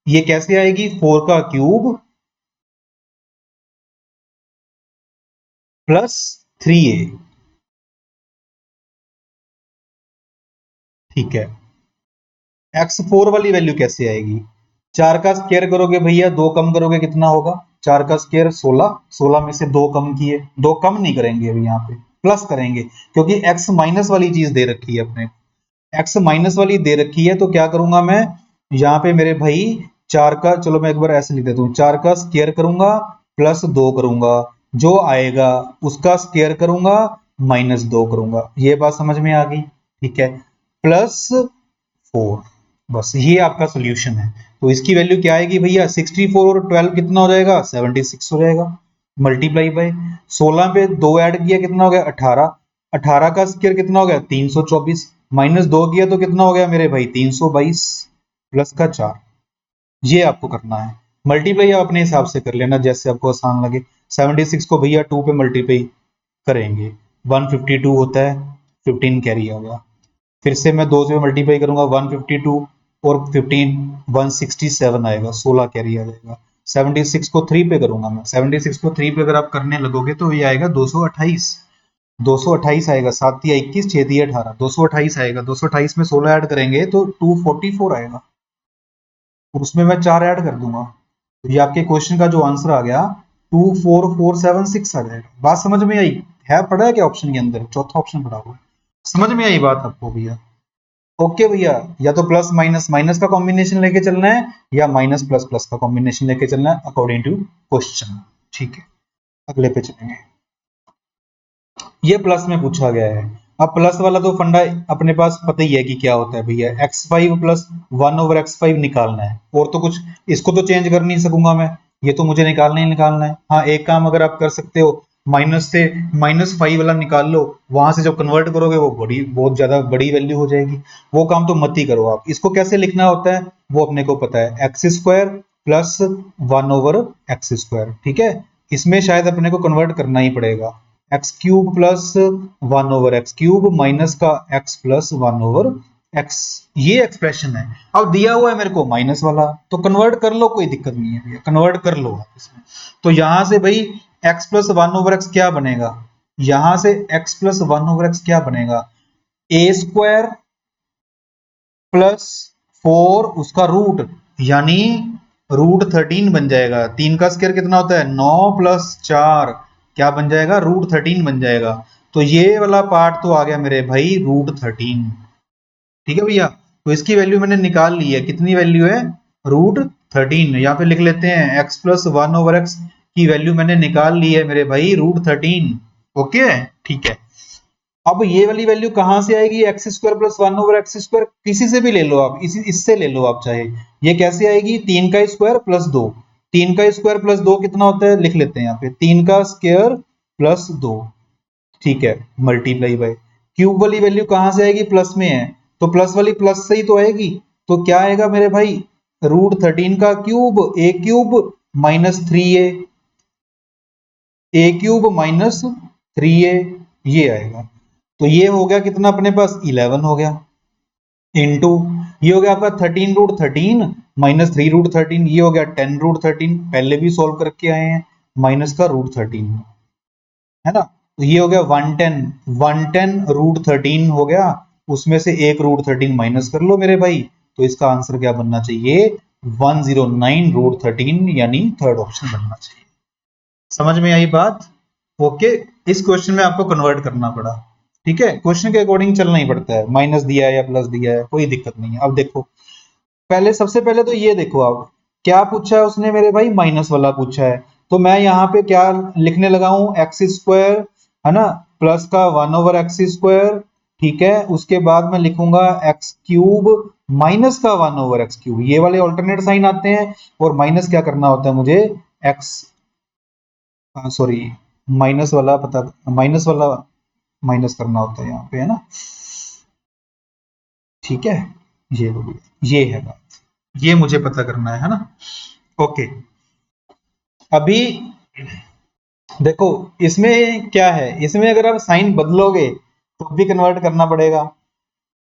ये कैसे आएगी, 4 का क्यूब प्लस 3a। ठीक है, x4 वाली वैल्यू कैसे आएगी, 4 का स्क्वायर करोगे भैया, 2 कम करोगे कितना होगा, 4 का स्क्वायर 16, 16 में से 2 कम किए, 2 कम नहीं करेंगे अभी, यहाँ पे प्लस करेंगे, क्योंकि x माइनस वाली चीज दे रखी है अपने, x माइनस वाली दे रखी है। तो क्या करूंगा मैं यहाँ पे मेरे भाई, 4 का, चलो मैं एक बार ऐसे लिख देता हूँ, 4 का स्क्वायर करूंगा प्लस 2 करूंगा, जो आएगा उसका स्क्वायर करूंगा माइनस 2 करूंगा। ये बात समझ में आ गई? ठीक है, प्लस 4, बस ये आपका सोल्यूशन है। तो इसकी वैल्यू क्या आएगी भैया, 64 और 12 कितना हो जाएगा, 76 हो जाएगा, मल्टीप्लाई बाय 16 पे 2 ऐड किया कितना हो गया, 18, 18 का स्क्वायर कितना हो गया, 324, माइनस 2 किया तो कितना हो गया मेरे भाई, 322, प्लस का 4। ये आपको करना है, मल्टीप्लाई आप अपने हिसाब से कर लेना जैसे आपको आसान लगे। 76 को भैया 2 पे मल्टीप्लाई करेंगे, 152 होता है, 15 कैरी आ गया। फिर से मैं 2 से मल्टीप्लाई करूंगा, 152 और 15 167 आएगा, 16 कैरी आ जाएगा। 76 को 3 पे करूंगा मैं, 76 को 3 पे अगर आप करने लगोगे तो ये आएगा 228, 228 आएगा, 7 या 21, 6 या 18, 228 आएगा। 228 में 16 ऐड करेंगे तो 244 आएगा, और उसमें मैं 4 ऐड कर दूंगा, तो ये आपके क्वेश्चन का जो आंसर आ गया 24476 आ जाएगा। बात समझ में आई? है पढ़ा है क्या ऑप्शन के अंदर, चौथा ऑप्शन पढ़ा हुआ है। समझ में आई बात आपको भैया? ओके भैया, या तो प्लस माइनस माइनस का कॉम्बिनेशन लेके चलना है, या माइनस प्लस प्लस का कॉम्बिनेशन लेके चलना है अकॉर्डिंग टू क्वेश्चन। ठीक है, अगले पे चलेंगे। ये प्लस में पूछा गया है। अब प्लस वाला तो फंडा अपने पास पता ही है कि क्या होता है भैया, x5 प्लस 1/x5 निकालना है, और तो कुछ इसको तो चेंज कर नहीं सकूंगा मैं, ये तो मुझे निकालना ही निकालना है। हाँ, एक काम अगर आप कर सकते हो, माइनस से -5 वाला निकाल लो, वहां से जब कन्वर्ट करोगे वो बड़ी बहुत ज्यादा बड़ी वैल्यू हो जाएगी, वो काम तो मत ही करो आप। इसको कैसे लिखना होता है वो अपने को पता है, x² प्लस 1/x²। ठीक है, इसमें शायद अपने को कन्वर्ट करना ही पड़ेगा, x cube plus 1/x³ minus का x प्लस 1/x, ये एक्सप्रेशन है। अब दिया हुआ है मेरे को माइनस वाला, तो कन्वर्ट कर लो, कोई दिक्कत नहीं है भैया, कन्वर्ट कर लो आप इसमें। तो यहां से भाई x प्लस 1/x क्या बनेगा, यहां से x प्लस 1/x क्या बनेगा, a² प्लस 4 उसका रूट, यानी √13 बन जाएगा। 3 का स्क्वायर कितना होता है, 9 प्लस 4 क्या बन जाएगा, √13 बन जाएगा। तो ये वाला पार्ट तो आ गया मेरे भाई √13। ठीक है भैया, तो इसकी वैल्यू मैंने निकाल ली है, कितनी वैल्यू है, √13। यहाँ पे लिख लेते हैं x प्लस 1/x की वैल्यू मैंने निकाल ली है मेरे भाई √13। ओके, ठीक है। अब ये वाली वैल्यू कहां से आएगी, x² प्लस 1/x², किसी से भी ले लो आप, इसी इससे ले लो आप चाहे। ये कैसे आएगी, 3 का स्क्वायर प्लस 2, 3 का स्क्वायर प्लस 2 कितना होता है, लिख लेते हैं यहाँ पे, 3 का स्क्वायर प्लस 2, ठीक है, मल्टीप्लाई बाय क्यूब वाली वैल्यू कहां से आएगी, प्लस में है, तो प्लस वाली प्लस से ही तो आएगी। तो क्या आएगा मेरे भाई, √13 का cube, a³ minus 3a, a³ minus 3a, ये आएगा। तो ये हो गया कितना अपने पास, 11 हो गया, इनटू ये हो गया आपका 13√13 माइनस 3√13, ये हो गया 10√13, पहले भी सॉल्व करके आए हैं, माइनस का √13 है ना। तो ये हो गया 110 हो गया, उसमें से एक √13 माइनस कर लो मेरे भाई, तो इसका आंसर क्या बनना चाहिए, 109√13, यानी थर्ड ऑप्शन बनना चाहिए। समझ में आई बात, ओके। इस क्वेश्चन में आपको कन्वर्ट करना पड़ा, ठीक है, क्वेश्चन के अकॉर्डिंग चलना ही पड़ता है, माइनस दिया है या प्लस दिया है, कोई दिक्कत नहीं है। अब देखो, पहले सबसे पहले तो ये देखो आप, क्या पूछा है उसने मेरे भाई, माइनस वाला पूछा है। तो मैं यहाँ पे क्या लिखने लगा हूं, x² है ना, प्लस का 1/x², ठीक है, उसके बाद मैं लिखूंगा x³ माइनस का 1/x³, ये वाले ऑल्टरनेट साइन आते हैं, और माइनस क्या करना होता है मुझे, x, सॉरी, माइनस वाला पता, माइनस वाला माइनस करना होता है यहाँ पे, है ना, ठीक है, ये हो गया, ये है बात, ये मुझे पता करना है ना। ओके, अभी देखो इसमें क्या है, इसमें अगर आप साइन बदलोगे तो भी कन्वर्ट करना पड़ेगा,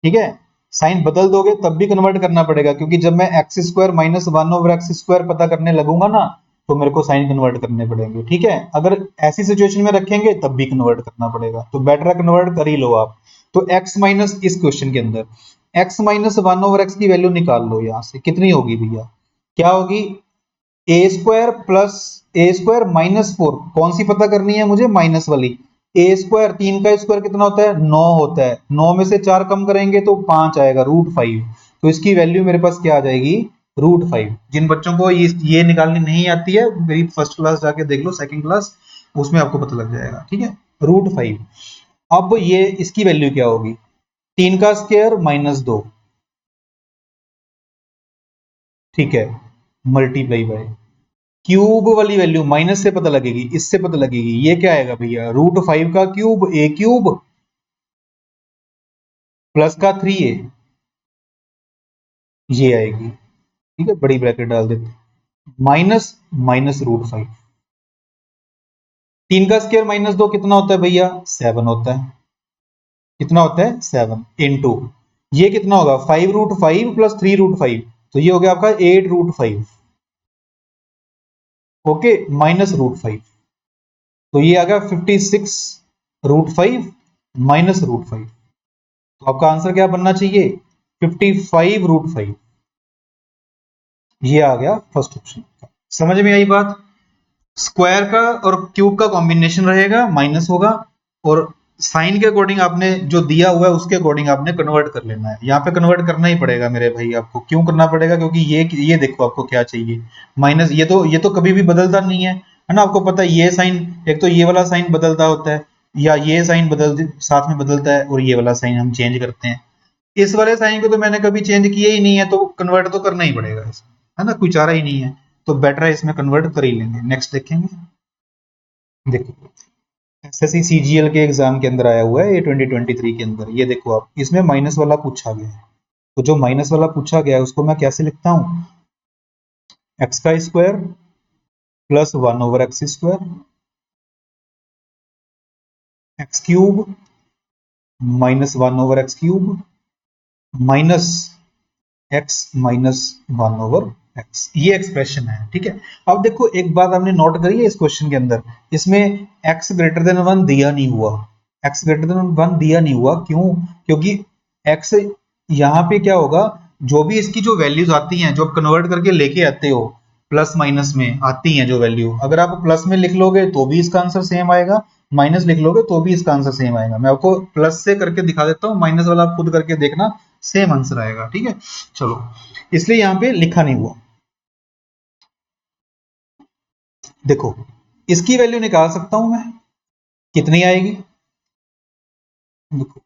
ठीक है, साइन बदल दोगे तब भी कन्वर्ट करना पड़ेगा, क्योंकि जब मैं x² माइनस 1/x² पता करने लगूंगा ना, तो मेरे को साइन कन्वर्ट करने पड़ेंगे, ठीक है। अगर ऐसी सिचुएशन में रखेंगे तब भी कन्वर्ट करना पड़ेगा, तो बेटर है कन्वर्ट कर ही लो आप। तो x माइनस, इस क्वेश्चन के अंदर x माइनस 1/x की वैल्यू निकाल लो, यहां से कितनी होगी भैया, क्या होगी, a² प्लस a² माइनस 4, कौन सी पता करनी है मुझे, माइनस वाली। a², 3 का स्क्वायर कितना होता है, 9 होता है, 9 में से 4 कम करेंगे तो 5 आएगा, √5, तो इसकी वैल्यू मेरे पास क्या आ जाएगी, √5। जिन बच्चों को ये निकालनी नहीं आती है, मेरी फर्स्ट क्लास जाके देख लो, सेकंड क्लास, उसमें आपको पता लग जाएगा, ठीक है, √5। अब ये इसकी वैल्यू क्या होगी, 3 का स्क्वायर माइनस 2, ठीक है, मल्टीप्लाई बाय क्यूब वाली वैल्यू माइनस से पता लगेगी, इससे पता लगेगी, ये क्या आएगा भैया, √5 का क्यूब, a³ प्लस का 3a, ये आएगी, ठीक है, बड़ी ब्रैकेट डाल देते, माइनस माइनस √5, 3 का स्क्वायर माइनस 2 कितना होता है भैया, 7 होता है, कितना होता है, 7, इनटू ये कितना होगा, 5√5 प्लस 3√5, तो ये हो गया आपका 8√5, ओके, माइनस √5, तो ये आ गया 56√5 माइनस √5, तो आपका आंसर क्या बनना चाहिए, 55√5, ये आ गया फर्स्ट ऑप्शन। समझ में आई बात, स्क्वायर का और क्यूब का कॉम्बिनेशन रहेगा, माइनस होगा, और साइन के अकॉर्डिंग आपने जो दिया हुआ है उसके अकॉर्डिंग आपने कन्वर्ट कर लेना है, यहाँ पे कन्वर्ट करना ही पड़ेगा मेरे भाई आपको, क्यों करना पड़ेगा, क्योंकि ये देखो आपको क्या चाहिए, माइनस, ये तो कभी भी बदलता नहीं है ना, आपको पता है, ये साइन, एक तो ये वाला साइन बदलता होता है, या ये साइन साथ में बदलता है, और ये वाला साइन हम चेंज करते हैं, इस वाले साइन को तो मैंने कभी चेंज किया ही नहीं है, तो कन्वर्ट तो करना ही पड़ेगा इसमें, है ना, कोई चारा ही नहीं है, तो बेटर है इसमें कन्वर्ट कर ही लेंगे। नेक्स्ट देखेंगे, देखो एसएससी सीजीएल के एग्जाम के अंदर आया हुआ है ये 2023 के अंदर, ये देखो आप, इसमें माइनस वाला पूछा गया है, तो जो माइनस वाला पूछा गया है उसको मैं कैसे लिखता हूँ, एक्स का square plus 1/x² x cube minus 1/x³ minus x minus 1/x, ये एक्सप्रेशन है। ठीक है, अब देखो एक बात आपने नोट करी है इस क्वेश्चन के अंदर, इसमें x ग्रेटर देन 1 दिया नहीं हुआ, x ग्रेटर देन 1 दिया नहीं हुआ, क्यों? क्योंकि x यहां पे क्या होगा, जो भी इसकी जो वैल्यूज आती हैं, जो आप कन्वर्ट करके लेके आते हो प्लस माइनस में आती हैं जो वैल्यू, अगर आप प्लस में लिख लोगे तो भी इसका आंसर सेम आएगा, माइनस लिख लोगे तो भी इसका आंसर सेम आएगा। मैं आपको प्लस से करके दिखा देता हूँ, माइनस वाला आप खुद करके देखना, सेम आंसर आएगा। ठीक है, चलो, इसलिए यहां पे लिखा नहीं हुआ। देखो इसकी वैल्यू निकाल सकता हूं मैं, कितनी आएगी? देखो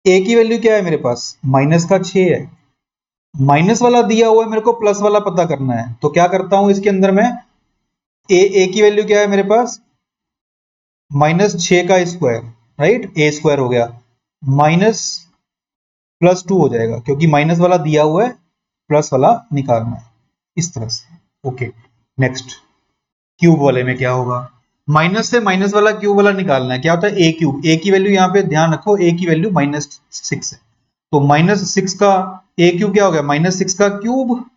ए की वैल्यू क्या है मेरे पास, माइनस का 6 है, माइनस वाला दिया हुआ है, मेरे को प्लस वाला पता करना है, तो क्या करता हूं इसके अंदर मैं, ए की वैल्यू क्या है मेरे पास, -6 का स्क्वायर, राइट, ए स्क्वायर हो गया, माइनस +2 हो जाएगा, क्योंकि माइनस वाला दिया हुआ है, प्लस वाला निकालना है, इस तरह से। ओके, नेक्स्ट क्यूब वाले में क्या होगा, माइनस से माइनस वाला क्यूब वाला निकालना है, क्या होता है ए क्यूब, ए की वैल्यू यहाँ पे ध्यान रखो, ए की वैल्यू -6 है, तो -6 का ए क्यूब क्या हो गया, -6 का क्यूब,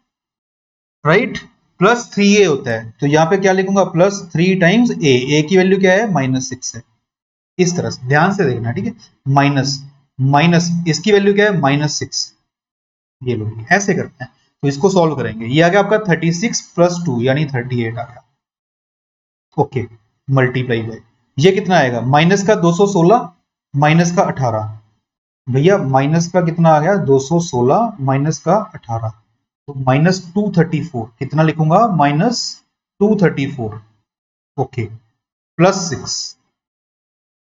राइट, +3a होता है, तो यहाँ पे क्या लिखूंगा, +3 टाइम्स ए की वैल्यू क्या है, -6 है, इस तरह से ध्यान से देखना। ठीक है, माइनस माइनस इसकी वैल्यू क्या है, -6, ये लो, ऐसे करते हैं, तो इसको सॉल्व करेंगे, ये आ गया आपका 36 + 2 यानी 38 आ गया। ओके, मल्टीप्लाई बाय, ये कितना आएगा, माइनस का 216 माइनस का 18, भैया माइनस का कितना आ गया, 216 माइनस का 18, तो -234, कितना लिखूंगा, -234। ओके, +6,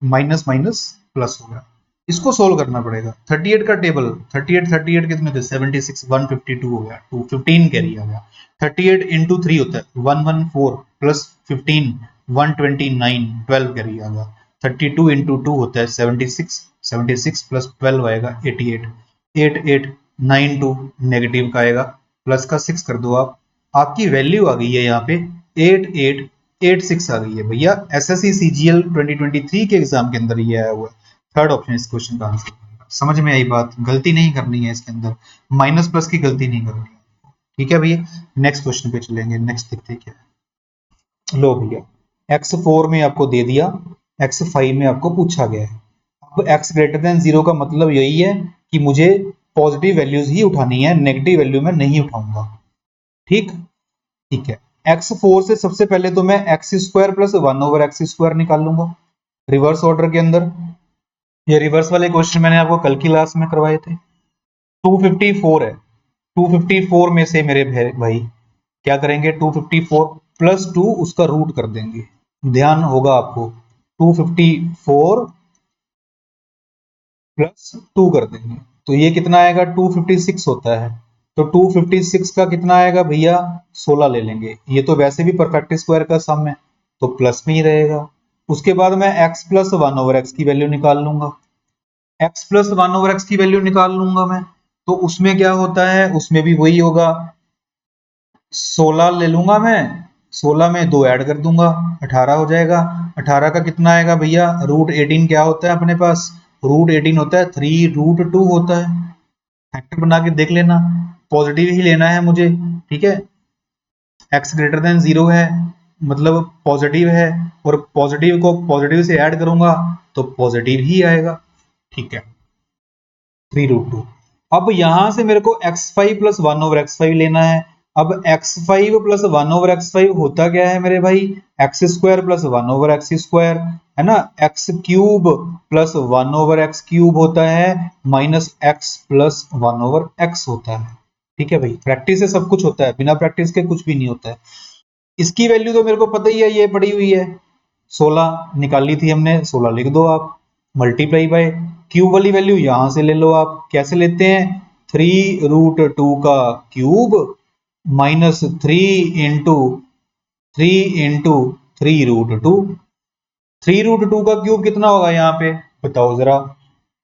माइनस माइनस प्लस हो गया, इसको सोल्व करना पड़ेगा। 38 का टेबल, 38 कितने थे, 76, 152 हो गया, 215 कैरी आ गया, 38 इंटू 3 होता है 114 प्लस 15 129, 12 कैरी आ गया, 32 इंटू 2 होता है 76, 76 प्लस 12 आएगा 88, 8892 नेगेटिव का आएगा, प्लस का 6 कर दो आप, आपकी वैल्यू आ गई है यहाँ पे 8886 आ गई है भैया, एसएससी सीजीएल 2023 के एग्जाम के अंदर ये आया हुआ है, थर्ड ऑप्शन इस क्वेश्चन का आंसर। समझ में आई बात, गलती नहीं करनी है इसके अंदर, माइनस प्लस की गलती नहीं करनी है। ठीक है भैया, नेक्स्ट क्वेश्चन पे चलेंगे, नेक्स्ट देखते क्या है। लो भैया, x4 में आपको दे दिया, x5 में आपको पूछा गया है, अब x ग्रेटर देन 0 का मतलब यही है कि मुझे पॉजिटिव वैल्यूज ही उठानी है, नेगेटिव वैल्यू में नहीं उठाऊंगा। ठीक, ठीक है, x4 से सबसे पहले तो मैं x² + 1/x² निकाल लूंगा रिवर्स ऑर्डर के अंदर, ये रिवर्स वाले क्वेश्चन मैंने आपको कल की क्लास में करवाए थे। 254 है, 254 में से मेरे भाई क्या करेंगे, 254 + 2 उसका रूट कर देंगे, ध्यान होगा आपको, 254 + 2 कर देंगे, तो ये कितना आएगा, 256 होता है, तो 256 का कितना आएगा भैया, 16 ले लेंगे, ये तो वैसे भी परफेक्ट स्क्वायर का सम है, तो प्लस में ही रहेगा। उसके बाद मैं x + 1/x की वैल्यू निकाल लूंगा, x + 1/x की वैल्यू निकाल लूंगा मैं, तो उसमें क्या होता है, उसमें भी वही होगा, 16 ले लूंगा मैं, 16 में 2 ऐड कर दूंगा, 18 हो जाएगा, 18 का कितना आएगा भैया, √18 क्या होता है अपने पास, √18 होता है 3√2 होता है, फैक्टर बना के देख लेना, पॉजिटिव ही लेना है मुझे। ठीक है, x ग्रेटर देन 0 है, मतलब पॉजिटिव है, और पॉजिटिव को पॉजिटिव से ऐड करूंगा तो पॉजिटिव ही आएगा। ठीक है, 3√2, अब यहां से मेरे को x5 + 1/x5 लेना है, अब x5 + 1/x5 होता क्या है मेरे भाई, x² + 1/x², है ना, x³ + 1/x³ होता है, -x + 1/x होता है। ठीक है भाई, प्रैक्टिस से सब कुछ होता है, बिना प्रैक्टिस के कुछ भी नहीं होता है। इसकी वैल्यू तो मेरे को पता ही है, ये पड़ी हुई है, 16 निकाली थी हमने, 16 लिख दो आप, मल्टीप्लाई बाय क्यूब वाली वैल्यू यहां से ले लो आप, कैसे लेते हैं, 3√2 का क्यूब -3 × 3 × 3√2, 3√2 का क्यूब कितना होगा यहाँ पे, बताओ जरा,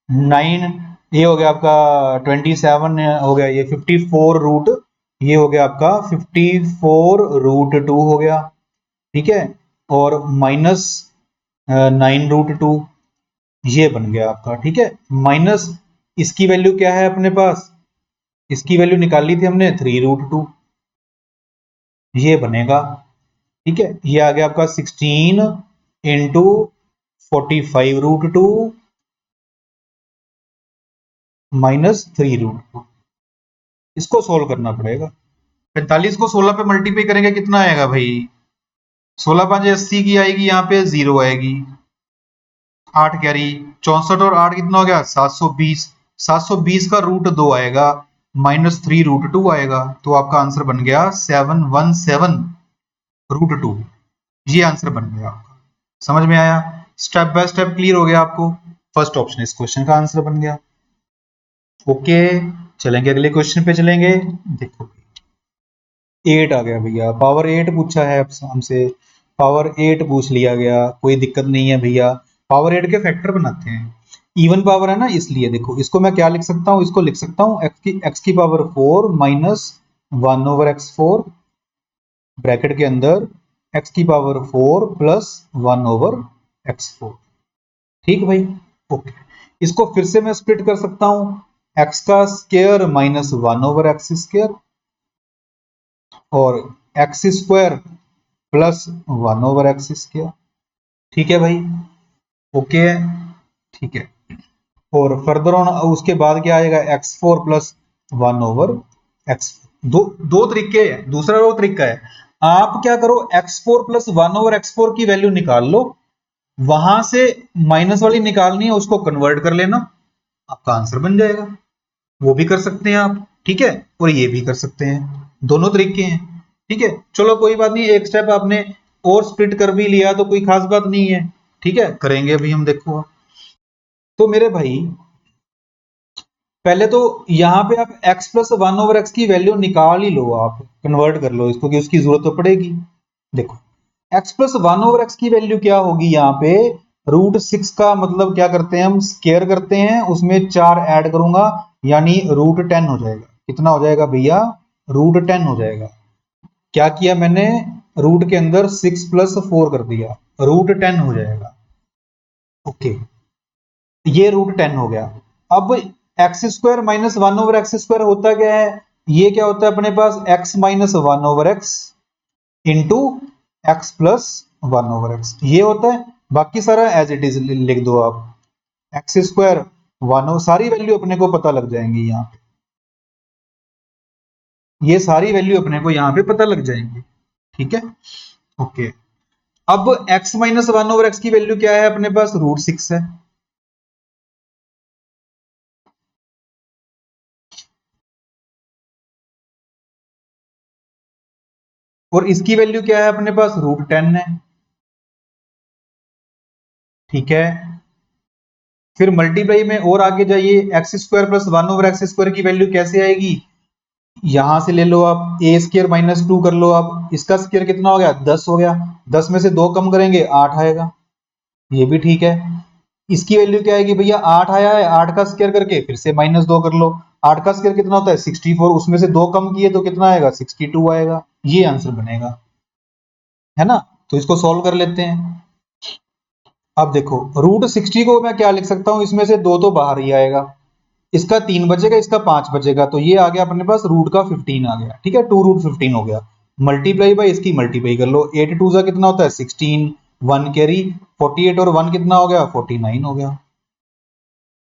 9, ये हो गया आपका 27, हो गया ये 54 रूट, ये हो गया आपका 54√2 हो गया। ठीक है, और -9√2, ये बन गया आपका, ठीक है। माइनस इसकी वैल्यू क्या है अपने पास, इसकी वैल्यू निकाली थी हमने 3√2, ये बनेगा, ठीक है। ये आ गया आपका 16 इंटू 45√2 माइनस 3√2। इसको सोल्व करना पड़ेगा। 45 को 16 पे मल्टीप्लाई करेंगे कितना आएगा भाई, 16 5 80 की आएगी, यहाँ पे 0 आएगी, 8 कैरी, 64 और 8 कितना हो गया 720, 720 का √2 आएगा, माइनस 3√2 आएगा, तो आपका आंसर बन गया 717√2। ये आंसर बन गया आपका। समझ में आया, स्टेप बाय स्टेप क्लियर हो गया आपको। फर्स्ट ऑप्शन इस क्वेश्चन का आंसर बन गया। ओके, चलेंगे अगले क्वेश्चन पे चलेंगे। देखो 8 आ गया भैया, पावर 8 पूछा है हमसे, पावर 8 पूछ लिया गया, कोई दिक्कत नहीं है भैया। पावर 8 के फैक्टर बनाते हैं, इवन पावर है ना, इसलिए देखो इसको मैं क्या लिख सकता हूँ, इसको लिख सकता हूँ x की पावर 4 माइनस 1/x4 ब्रैकेट के अंदर x की पावर 4 प्लस 1/x4। ठीक भाई, ओके। इसको फिर से मैं स्प्लिट कर सकता हूं, x का स्क्वायर माइनस 1/x² और x स्क्वायर प्लस 1/x²। ठीक है भाई, ओके है, ठीक है। और फर्दर ऑन उसके बाद क्या आएगा, x4 प्लस 1/x। दो तरीके हैं, दूसरा वो तरीका है, आप क्या करो x4 प्लस 1/x4 की वैल्यू निकाल लो, वहां से माइनस वाली निकालनी है, उसको कन्वर्ट कर लेना, आपका आंसर बन जाएगा। वो भी कर सकते हैं आप, ठीक है, और ये भी कर सकते हैं, दोनों तरीके हैं, ठीक है। चलो कोई बात नहीं, एक स्टेप आपने और स्प्लिट कर भी लिया तो कोई खास बात नहीं है, ठीक है, करेंगे अभी हम, देखो। तो मेरे भाई पहले तो यहां पे आप x प्लस 1/x की वैल्यू निकाल ही लो, आप कन्वर्ट कर लो इसको, कि उसकी जरूरत तो पड़ेगी। देखो x प्लस 1/x की वैल्यू क्या होगी, यहाँ पे √6 का मतलब क्या करते हैं हम, स्केयर करते हैं, उसमें 4 ऐड करूंगा, यानी √10 हो जाएगा। कितना हो जाएगा भैया, √10 हो जाएगा। क्या किया मैंने, रूट के अंदर 6 प्लस 4 कर दिया, √10 हो जाएगा। ओके, ये √10 हो गया। अब x² माइनस 1/x² होता क्या है, ये क्या होता है अपने पास, x minus 1/x into x plus 1/x, ये होता है। बाकी सारा एज इट इज लिख दो आप, x² 1, सारी वैल्यू अपने को पता लग जाएंगी यहाँ पे, ये सारी वैल्यू अपने को यहाँ पे पता लग जाएंगी, ठीक है, ओके। अब x माइनस 1/x की वैल्यू क्या है अपने पास, √6 है, और इसकी वैल्यू क्या है अपने पास, √10 है, ठीक है। फिर मल्टीप्लाई में और आगे जाइए, x² प्लस 1/x² की वैल्यू कैसे आएगी, यहां से ले लो आप, a² माइनस 2 कर लो आप, इसका स्क्वायर कितना हो गया, 10 हो गया, 10 में से 2 कम करेंगे 8 आएगा, ये भी ठीक है। इसकी वैल्यू क्या आएगी भैया, 8 आया है, 8 का स्क्वायर करके फिर से माइनस 2 कर लो, 8 का स्क्वायर कितना होता है 64, उसमें से 2 कम किए तो कितना आएगा 62 आएगा, ये आंसर बनेगा, है ना। तो इसको सॉल्व कर लेते हैं। अब देखो √60 को मैं क्या लिख सकता हूं, इसमें से 2 तो बाहर ही आएगा, इसका 3 बचेगा, इसका 5 बचेगा, तो ये आ गया अपने पास रूट का 15 आ गया, ठीक है, 2√15 हो गया। मल्टीप्लाई बाई इसकी मल्टीप्लाई कर लो, 8 2 जा कितना होता है 16, 1 कैरी, 48 और 1 कितना हो गया 49 हो गया,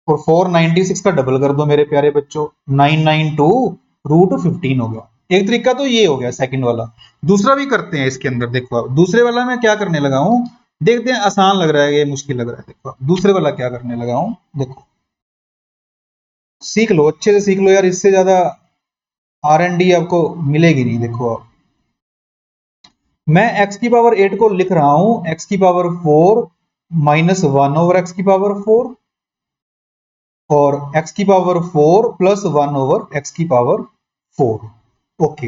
और 496 का डबल कर दो मेरे प्यारे बच्चों, 992 √15 हो गया। एक तरीका तो ये हो गया सेकंड वाला। दूसरा भी करते हैं इसके अंदर, देखो आप दूसरे वाला मैं क्या करने लगा हूं, देखते हैं, आसान लग रहा है ये मुश्किल लग रहा है, देखो दूसरे वाला क्या करने लगा हूं, देखो सीख लो, अच्छे से सीख लो यार, इससे ज्यादा R&D आपको मिलेगी नहीं। देखो आप, मैं x की पावर 8 को लिख रहा हूं, x की पावर 4 माइनस 1/x की पावर 4 और x की पावर 4 प्लस 1/x की पावर 4। ओके,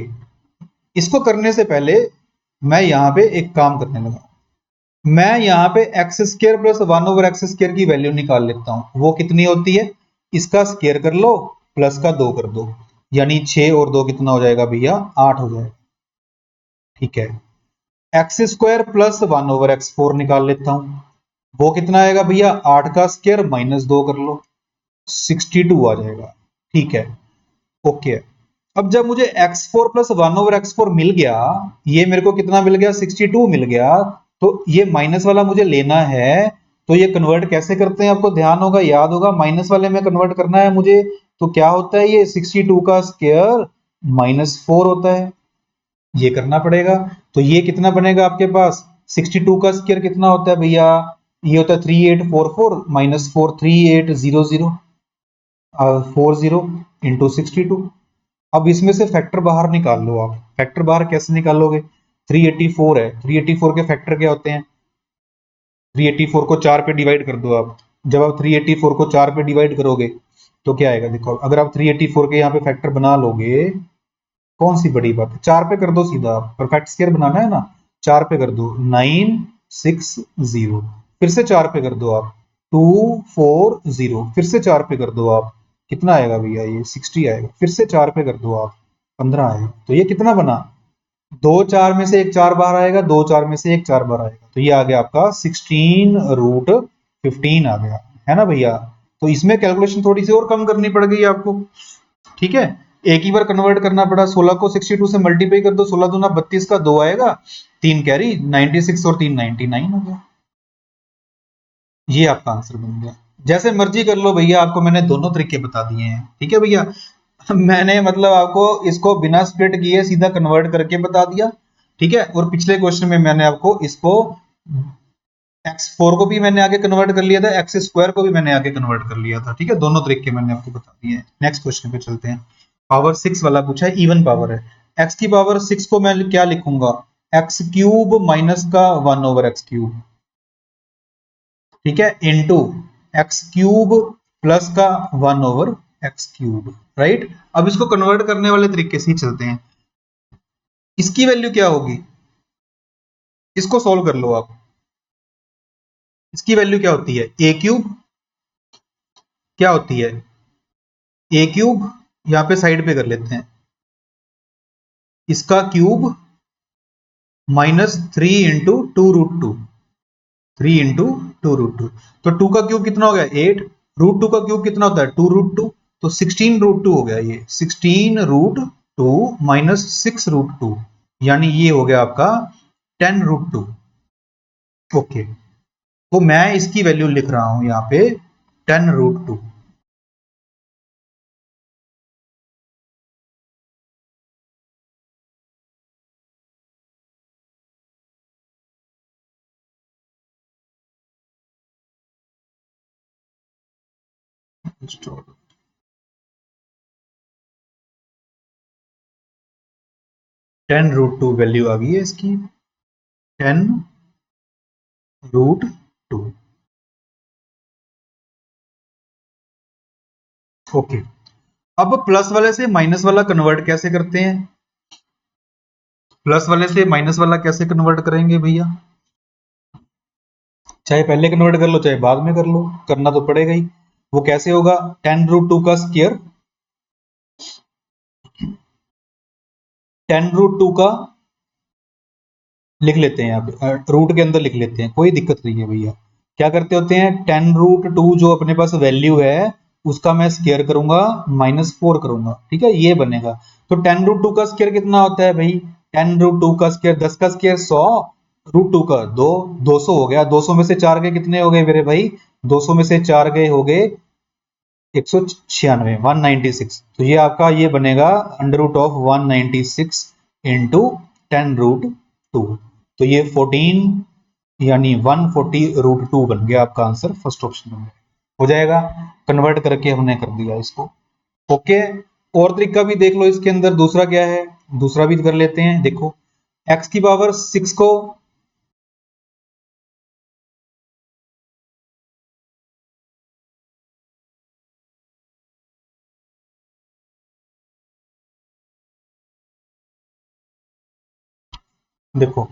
इसको करने से पहले मैं यहां पे एक काम करने लगा, मैं यहां पे x² प्लस 1/x² की वैल्यू निकाल लेता हूं, वो कितनी होती है, इसका स्क्वायर कर लो प्लस का 2 कर दो, यानी 6 और 2 कितना हो जाएगा भैया 8 हो जाएगा, ठीक है। x² प्लस 1/x4 निकाल लेता हूं, वो कितना आएगा भैया, 8 का स्क्वायर माइनस 2 कर लो, 62 आ जाएगा। ठीक है, ओके। अब जब मुझे x4 plus one over x4 मिल गया, ये मेरे को कितना मिल गया, 62 मिल गया, तो ये माइनस वाला मुझे लेना है। तो ये कन्वर्ट कैसे करते हैं, आपको ध्यान होगा, याद होगा, माइनस वाले में कन्वर्ट करना है मुझे। तो क्या होता है, ये 62 का स्क्वायर -4 होता है, ये करना पड़ेगा। तो ये कितना बनेगा आपके पास, 62 का स्क्वायर कितना होता है भैया, ये होता है 3844 माइनस 43800 40 इंटू 62। अब इसमें से फैक्टर बाहर निकाल लो आप। फैक्टर बाहर कैसे निकालोगे, 384 है, 384 के फैक्टर क्या होते हैं, 384 को 4 पे डिवाइड कर दो आप। जब आप 384 को 4 पे डिवाइड करोगे तो क्या आएगा, देखो अगर आप 384 के यहाँ पे फैक्टर बना लोगे, कौन सी बड़ी बात है, 4 पे कर दो सीधा, परफेक्ट स्क्वायर बनाना है ना, 4 पे कर दो, 960, फिर से 4 पे कर दो आप, 240, फिर से 4 पे कर दो आप, कितना आएगा भैया, ये 60 आएगा, फिर से 4 पे कर दो आप, 15 आएगा। तो ये कितना बना, दो चार में से एक चार बार आएगा, दो चार में से एक चार बार आएगा, तो ये आ गया आपका 16√15 आ गया, है ना भैया। तो इसमें कैलकुलेशन थोड़ी सी और कम करनी पड़ गई आपको। ठीक है, एक ही बार कन्वर्ट करना पड़ा, 16 को 62 से मल्टीप्लाई कर दो, 16 दूना 32 का 2 आएगा, 3 कैरी 96 और 3 99 हो गया। ये आपका आंसर बन गया। जैसे मर्जी कर लो भैया, आपको मैंने दोनों तरीके बता दिए हैं, ठीक है भैया। मैंने मतलब आपको इसको बिना स्प्लिट किए सीधा कन्वर्ट करके बता दिया, ठीक है। और पिछले क्वेश्चन में मैंने आपको इसको x4 को भी मैंने आगे कन्वर्ट कर लिया था, एक्स स्क्वायर को भी मैंने आगे कन्वर्ट कर लिया था, ठीक है। दोनों तरीके मैंने आपको बता दिए हैं। नेक्स्ट क्वेश्चन पे चलते हैं। पावर 6 वाला पूछा है, इवन पावर है। x की पावर 6 को मैं क्या लिखूंगा, एक्स क्यूब माइनस का 1/x3, ठीक है, इंटू एक्स क्यूब प्लस का 1/x3, राइट। अब इसको कन्वर्ट करने वाले तरीके से ही चलते हैं। इसकी वैल्यू क्या होगी, इसको सोल्व कर लो आप। इसकी वैल्यू क्या होती है, ए क्यूब, क्या होती है ए क्यूब, यहां पे साइड पे कर लेते हैं, इसका क्यूब -3 × 2√2, 3 × 2√2, तो 2 का क्यूब कितना हो गया 8, √2 का क्यूब कितना होता है 2√2, तो 16√2 हो गया, ये 16√2 -6√2, यानी ये हो गया आपका 10√2। ओके, तो मैं इसकी वैल्यू लिख रहा हूं यहां पे 10√2। (10√2) वैल्यू आ गई है इसकी, 10√2। ओके, अब प्लस वाले से माइनस वाला कन्वर्ट कैसे करते हैं, प्लस वाले से माइनस वाला कैसे कन्वर्ट करेंगे भैया, चाहे पहले कन्वर्ट कर लो चाहे बाद में कर लो, करना तो पड़ेगा ही। वो कैसे होगा, 10√2 का स्क्वायर, 10√2 का लिख लेते हैं, यहाँ पे रूट के अंदर लिख लेते हैं, कोई दिक्कत नहीं है भैया। क्या करते होते हैं, 10√2 जो अपने पास वैल्यू है उसका मैं स्क्वायर करूंगा, -4 करूंगा, ठीक है, ये बनेगा। तो 10√2 का स्क्वायर कितना होता है भाई, 10√2 का स्क्वायर 10 का स्क्वायर 100, √2 का 2, 200 हो गया, 200 में से 4 गए कितने हो गए मेरे भाई, 200 में से 4 गए हो गए 196, 196। तो ये आपका ये बनेगा √196 इंटू 10√2, तो ये 14 यानी 140√2 बन गया आपका आंसर, फर्स्ट ऑप्शन में हो जाएगा। कन्वर्ट करके हमने कर दिया इसको। ओके, और तरीका भी देख लो इसके अंदर, दूसरा क्या है, दूसरा भी कर लेते हैं। देखो x की पावर 6 को, देखो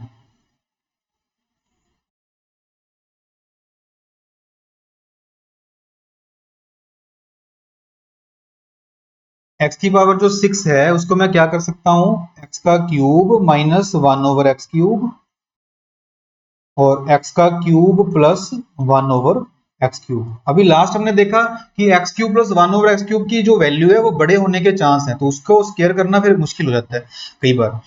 x की पावर जो 6 है उसको मैं क्या कर सकता हूं, x का क्यूब -1/x3, और एक्स का cube plus 1 over x cube. अभी लास्ट हमने देखा कि x cube plus 1 over x cube की जो वैल्यू है वो बड़े होने के चांस है, तो उसको स्क्वायर करना फिर मुश्किल हो जाता है कई बार।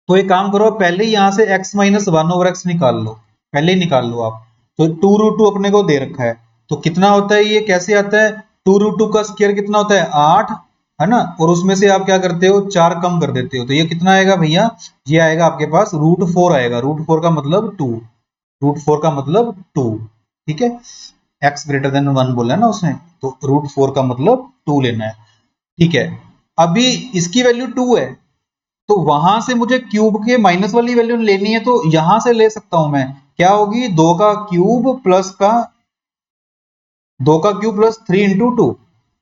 तो एक काम करो, पहले ही यहां से x माइनस 1 ओवर एक्स निकाल लो, पहले ही निकाल लो आप। तो 2√2 अपने को दे रखा है, तो कितना होता है ये, कैसे आता है, 2√2 का स्क्वायर कितना होता है 8, है ना, और उसमें से आप क्या करते हो 4 कम कर देते हो, तो ये कितना आएगा भैया, ये आएगा आपके पास √4 आएगा। √4 का मतलब 2, √4 का मतलब 2, ठीक है, x ग्रेटर देन 1 बोला है ना उसने, तो √4 का मतलब 2 लेना है, ठीक है। अभी इसकी वैल्यू 2 है, तो वहां से मुझे क्यूब के माइनस वाली वैल्यू लेनी है, तो यहां से ले सकता हूं मैं, क्या होगी, 2 का क्यूब प्लस 3 into 2,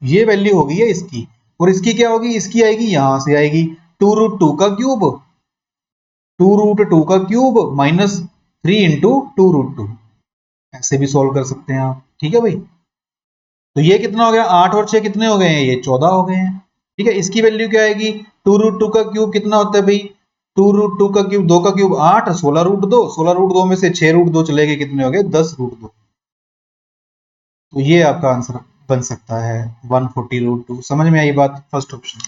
ये वैल्यू होगी है इसकी, और इसकी क्या होगी, इसकी आएगी यहां से आएगी 2√2 का क्यूब, 2√2 का क्यूब माइनस 3 into 2√2, ऐसे भी सॉल्व कर सकते हैं आप, ठीक है भाई। तो ये कितना हो गया, 8 और 6 कितने हो गए हैं, ये 14 हो गए हैं, ठीक है। इसकी वैल्यू क्या आएगी, 2√2 का क्यूब कितना होता है भाई, 2√2 का क्यूब, 2 का क्यूब 8, 16√2, 16√2 में से 6√2 चले गए, कितने हो गए 10√2, तो ये आपका आंसर बन सकता है 140√2। समझ में आई बात, फर्स्ट ऑप्शन।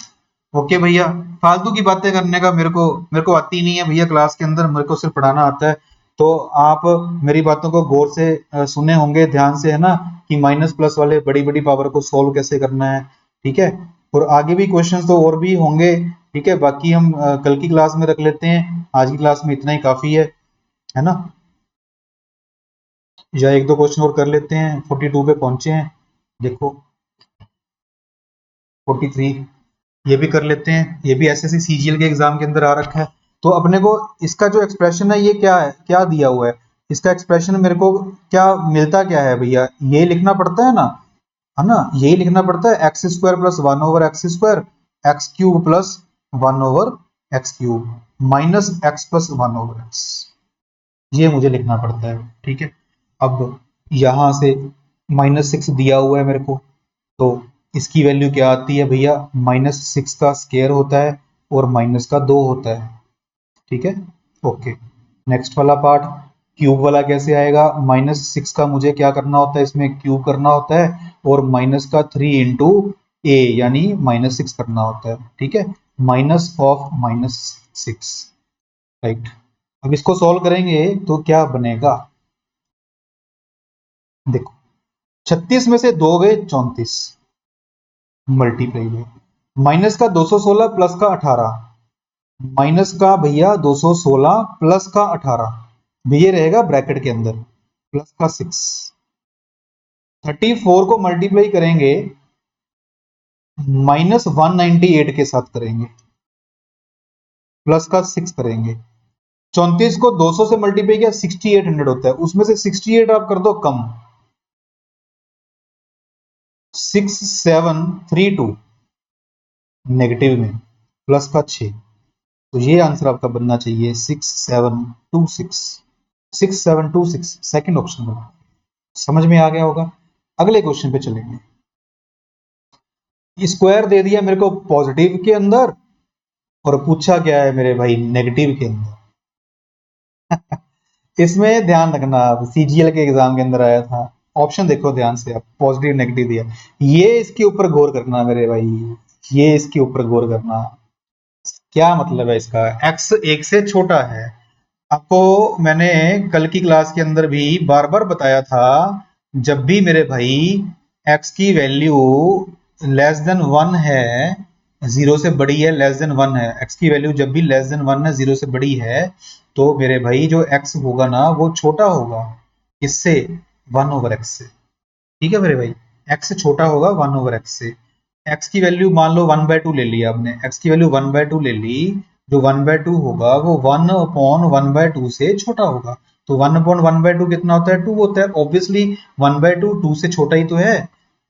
ओके भैया, फालतू की बातें करने का मेरे को आती नहीं है भैया, क्लास के अंदर मेरे को सिर्फ पढ़ाना आता है, तो आप मेरी बातों को गौर से सुने होंगे ध्यान से, है ना, कि माइनस प्लस वाले बड़ी बड़ी पावर को सोल्व कैसे करना है, ठीक है। और आगे भी क्वेश्चंस तो और भी होंगे, ठीक है, बाकी हम कल की क्लास में रख लेते हैं, आज की क्लास में इतना ही काफी है ना, या एक दो क्वेश्चन और कर लेते हैं, 42 पे पहुंचे हैं, देखो 43, ये भी कर लेते हैं, ये भी एसएससी सीजीएल के एग्जाम के अंदर आ रखा है। तो अपने को इसका जो एक्सप्रेशन है ये क्या है, क्या दिया हुआ है, इसका एक्सप्रेशन मेरे को क्या मिलता, क्या है भैया, ये लिखना पड़ता है ना, यही लिखना पड़ता है, x square plus 1 over x square, x cube plus 1 over x cube minus x plus 1 over x, ये मुझे लिखना पड़ता है, ठीक है। अब यहां से -6 दिया हुआ है मेरे को, तो इसकी वैल्यू क्या आती है भैया, -6 का स्केयर होता है और माइनस का 2 होता है, ठीक है। ओके, नेक्स्ट वाला पार्ट, क्यूब वाला कैसे आएगा, -6 का मुझे क्या करना होता है, इसमें क्यूब करना होता है, और माइनस का 3 into a यानी -6 करना होता है, ठीक है, माइनस ऑफ -6, राइट। अब इसको सॉल्व करेंगे तो क्या बनेगा, देखो 36 में से 2 गए 34, मल्टीप्लाई है, माइनस का 216 प्लस का 18, माइनस का भैया 216 प्लस का 18, ये रहेगा ब्रैकेट के अंदर, प्लस का 6, 34 को मल्टीप्लाई करेंगे -198 के साथ करेंगे, प्लस का 6 करेंगे, 34 को 200 से मल्टीप्लाई किया 6800 होता है, उसमें से 68 आप कर दो कम, 6732 नेगेटिव में, प्लस का 6, तो ये आंसर आपका बनना चाहिए 6726, 6726, सेकंड ऑप्शन में। समझ में आ गया होगा। अगले क्वेश्चन पे चलेंगे, स्क्वायर दे दिया मेरे को पॉजिटिव के अंदर, और पूछा क्या है मेरे भाई नेगेटिव के अंदर। इसमें ध्यान रखना, आप सीजीएल के एग्जाम के अंदर आया था, ऑप्शन देखो ध्यान से, आप पॉजिटिव नेगेटिव दिया, ये इसके ऊपर गौर करना मेरे भाई, ये इसके ऊपर गौर करना, क्या मतलब है इसका, एक्स एक से छोटा है, आपको मैंने कल की क्लास के अंदर भी बार बार बताया था, जब भी मेरे भाई x की वैल्यू लेस देन 1 है, जीरो से बड़ी है, लेस देन 1 है, x की वैल्यू जब भी लेस देन 1 है, जीरो से बड़ी है, तो मेरे भाई जो x होगा ना वो छोटा होगा, किससे, 1 ओवर x से, ठीक है मेरे भाई, x छोटा होगा 1 ओवर x से। x की वैल्यू मान लो 1/2 ले ली आपने, x की वैल्यू 1/2 ले ली, जो 1/2 होगा वो 1/1/2 से छोटा होगा, तो 1/1/2 कितना होता है, 2 होता है, ऑब्वियसली 1/2 2 से छोटा ही तो है,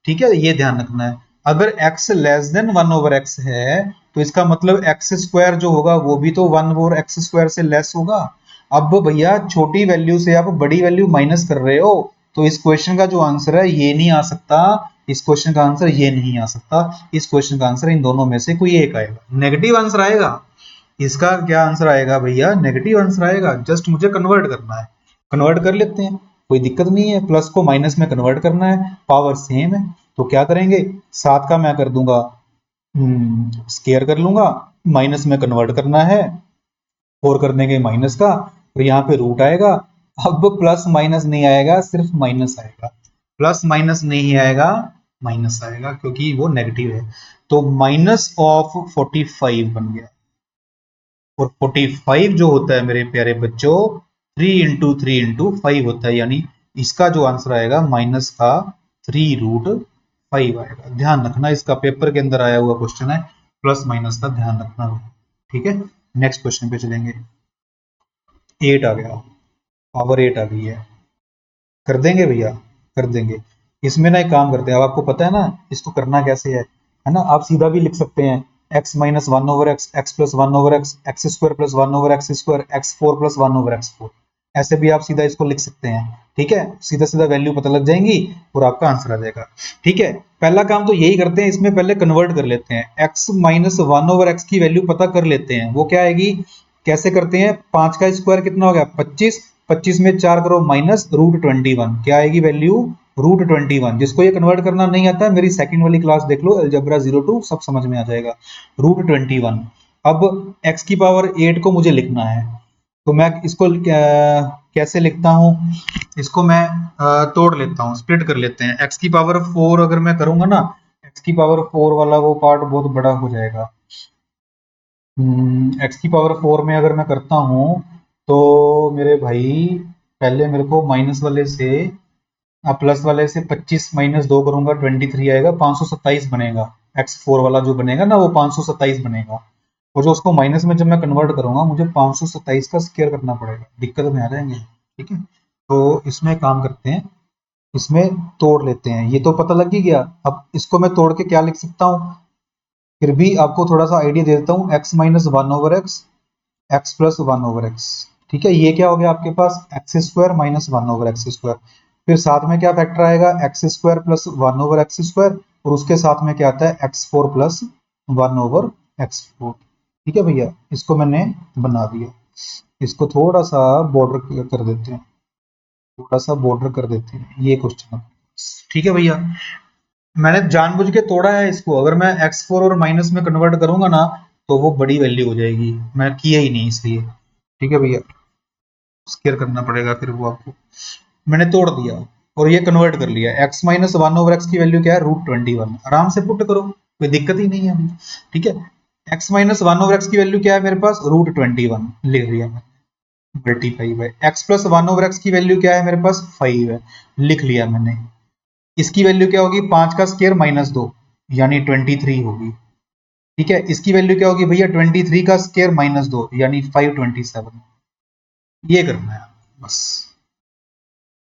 ठीक है, ये ध्यान रखना है। अगर x less than 1 over x है, तो इसका मतलब x स्क्वायर जो होगा वो भी तो 1 ओवर x स्क्वायर से लेस होगा। अब भैया छोटी वैल्यू से आप बड़ी वैल्यू माइनस कर रहे हो, तो इस क्वेश्चन का जो आंसर है ये नहीं आ सकता, इस क्वेश्चन का आंसर ये नहीं आ सकता, इस क्वेश्चन का आंसर इन दोनों में से कोई एक आएगा, नेगेटिव आंसर आएगा, इसका क्या आंसर आएगा भैया, नेगेटिव आंसर आएगा, जस्ट मुझे कन्वर्ट करना है, कन्वर्ट कर लेते हैं, कोई दिक्कत नहीं है, प्लस को माइनस में कन्वर्ट करना है, पावर सेम है, तो क्या करेंगे 7 का मैं कर दूंगा स्केयर कर लूंगा, माइनस में कन्वर्ट करना है, 4 कर देंगे माइनस का, और यहाँ पे रूट आएगा। अब प्लस माइनस नहीं आएगा, सिर्फ माइनस आएगा, प्लस माइनस नहीं आएगा, माइनस आएगा, क्योंकि वो नेगेटिव है। तो माइनस ऑफ 45 बन गया। और 45 जो होता है मेरे प्यारे बच्चों 3 × 3 × 5 होता है, यानी इसका जो आंसर आएगा माइनस का 3√5 आएगा। ध्यान रखना, इसका पेपर के अंदर आया हुआ क्वेश्चन है, प्लस माइनस का ध्यान रखना। ठीक है, नेक्स्ट क्वेश्चन पे चलेंगे। 8 आ गया, पावर 8 आ गई है, कर देंगे भैया, कर देंगे। इसमें ना एक काम करते हैं, अब आपको पता है ना इसको करना कैसे है ना, आप सीधा भी लिख सकते हैं x minus 1/x, x plus 1/x, x square plus 1/x square, x4 plus 1/x4, ऐसे भी आप सीधा इसको लिख सकते हैं। ठीक है, सीधा सीधा वैल्यू पता लग जाएंगी और आपका आंसर आ जाएगा। ठीक है, पहला काम तो यही करते हैं, इसमें पहले कन्वर्ट कर लेते हैं, x माइनस 1/x की वैल्यू पता कर लेते हैं, वो क्या आएगी, कैसे करते हैं, 5 का स्क्वायर कितना हो गया 25, 25 में 4 करो माइनस √21, क्या आएगी वैल्यू √21। जिसको ये कन्वर्ट करना नहीं आता मेरी सेकंड वाली क्लास देख लो, अलजेब्रा 02, सब समझ में आ जाएगा, √21। अब x की पावर 8 को मुझे लिखना है, तो मैं इसको कैसे लिखता हूं, इसको मैं तोड़ लेता हूं, स्प्लिट कर लेते हैं। x की पावर 4 अगर मैं करूंगा ना, x की पावर 4 वाला वो पार्ट बहुत बड़ा हो जाएगा। x की पावर 4 में अगर मैं करता हूं तो मेरे भाई पहले मेरे को माइनस वाले से प्लस वाले से 25 माइनस 2 करूंगा 23 आएगा, 527 बनेगा। x4 वाला जो बनेगा ना वो 527 बनेगा, और जो उसको माइनस में जब मैं कन्वर्ट करूंगा मुझे 527 का स्क्वायर करना पड़ेगा, दिक्कत में आ जाएंगे। ठीक है, तो इसमें काम करते हैं, इसमें तोड़ लेते हैं, ये तो पता लग ही गया। अब इसको मैं तोड़ के क्या लिख सकता हूँ, फिर भी आपको थोड़ा सा आइडिया दे देता हूँ, x minus 1/x, x plus 1/x। ठीक है, ये क्या हो गया आपके पास x square minus 1/x square, फिर साथ में क्या फैक्टर आएगा x square plus 1/x square, और उसके साथ में क्या आता है x4 प्लस 1/x4। ठीक है भैया, इसको मैंने बना दिया, इसको थोड़ा सा बॉर्डर कर देते हैं, थोड़ा सा बॉर्डर कर देते हैं ये क्वेश्चन। ठीक है भैया, मैंने जानबूझ के तोड़ा है इसको, अगर मैं x4 और माइनस में कन्वर्ट करूंगा ना तो वो बड़ी वैल्यू हो जाएगी, मैं किया ही नहीं इसलिए। ठीक है भैया, स्केयर करना पड़ेगा फिर वो आपको, मैंने तोड़ दिया और ये कन्वर्ट कर लिया। x माइनस 1/x की वैल्यू क्या है √21, आराम से पुट करो, कोई दिक्कत ही नहीं है अभी। ठीक है, x माइनस 1/x की वैल्यू क्या है मेरे पास √21 लिख दिया मैंने, multiply by x plus 1/x की वैल्यू क्या है मेरे पास 5 है, लिख लिया मैंने। इसकी वैल्यू क्या होगी 5 का स्केयर माइनस 2 यानी 23 होगी। ठीक है, इसकी वैल्यू क्या होगी भैया 23 का स्केयर माइनस 2 यानी 527। ये करना है बस।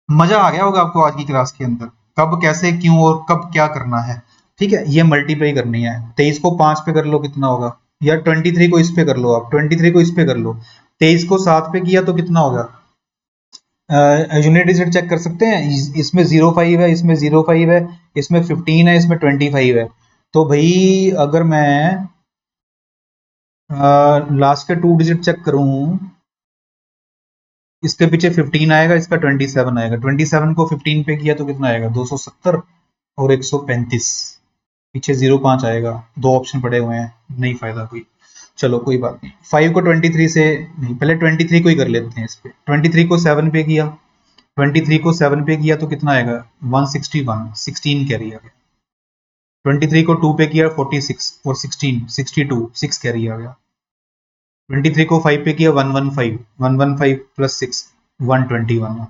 मजा आ गया होगा आपको आज की क्लास के अंदर, कब कैसे क्यों और कब क्या करना है। ठीक है, ये मल्टीप्लाई करनी है, 23 को 5 पे कर लो कितना होगा, या 23 को इस पे कर लो, आप 23 को इस पे कर लो, 23 को 7 पे किया तो कितना होगा, यूनिट डिजिट चेक कर सकते हैं, इसमें 05 है, इसमें 05 है, इसमें 15 है, इसमें 25 है। तो भाई अगर मैं लास्ट के 2 डिजिट चेक करूं, इसके पीछे 15 आएगा, इसका 27 आएगा, 27 को 15 पे किया तो कितना आएगा 270 और 135, पीछे 05 आएगा, दो ऑप्शन पड़े हुए हैं, नहीं फायदा कोई। चलो कोई बात नहीं, 5 को 23 से नहीं, पहले 23 को ही कर लेते हैं, इस पे 23 को 7 पे किया, 23 को 7 पे किया तो कितना आएगा 161, 16 कैरी आ गया। 23 को 2 पे किया 46 और 16 62, 6 कैरी आ गया। 23 को 5 पे किया 115, 115 प्लस 6 121।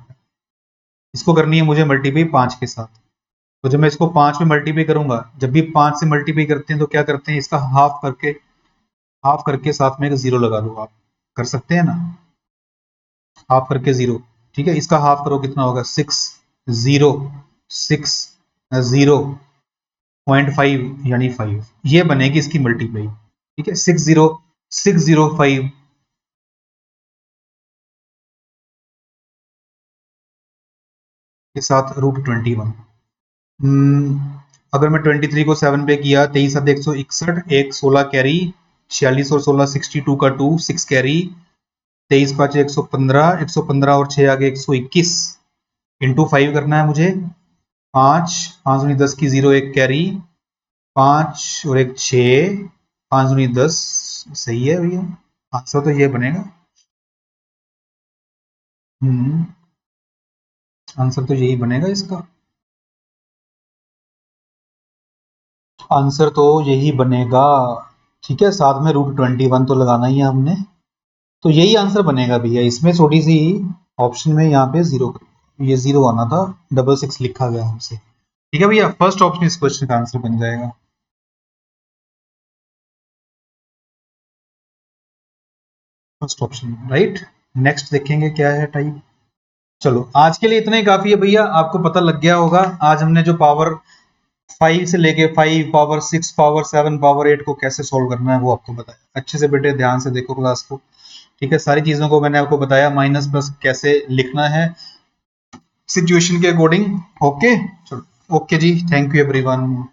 इसको करनी है मुझे मल्टीप्लाई 5 के साथ, तो जब मैं इसको 5 में मल्टीप्लाई करूंगा, जब भी 5 से मल्टीप्लाई करते हैं तो क्या करते हैं, इसका हाफ करके साथ में एक जीरो लगा दो, आप कर सकते हैं ना, हाफ करके जीरो। ठीक है, इसका हाफ करो कितना होगा 6 0 यानी 5, ये बनेगी इसकी मल्टीप्लाई। ठीक है, 60605 के साथ √21। अगर मैं 23 को 7 पे किया, 23 161, एक 16 कैरी, 46 और 16 62 का 2 6 कैरी, 23 5 115, 115 और 6 आगे 121 इंटू 5 करना है मुझे। 5 5 दूनी 10 की 0 1 कैरी, 5 और एक 6, 5 दूनी 10, सही है भैया, आंसर तो ये बनेगा। आंसर तो यही बनेगा इसका, आंसर तो यही बनेगा। ठीक है, साथ में √21 तो लगाना ही है हमने, तो यही आंसर बनेगा भैया। इसमें थोड़ी सी ऑप्शन में यहाँ पे जीरो, ये जीरो आना था, 66 लिखा गया हमसे। ठीक है भैया, फर्स्ट ऑप्शन इस क्वेश्चन का आंसर बन जाएगा। First option right. नेक्स्ट देखेंगे क्या है टाइप। चलो आज के लिए इतना ही काफी है भैया, आपको पता लग गया होगा आज हमने जो पावर 5 से लेके 5 पावर 6 पावर 7 पावर 8 को कैसे सॉल्व करना है वो आपको बताया। अच्छे से बेटे ध्यान से देखो क्लास को। ठीक है, सारी चीजों को मैंने आपको बताया, माइनस प्लस कैसे लिखना है सिचुएशन के अकॉर्डिंग। ओके चलो, ओके जी, थैंक यू एवरीवन।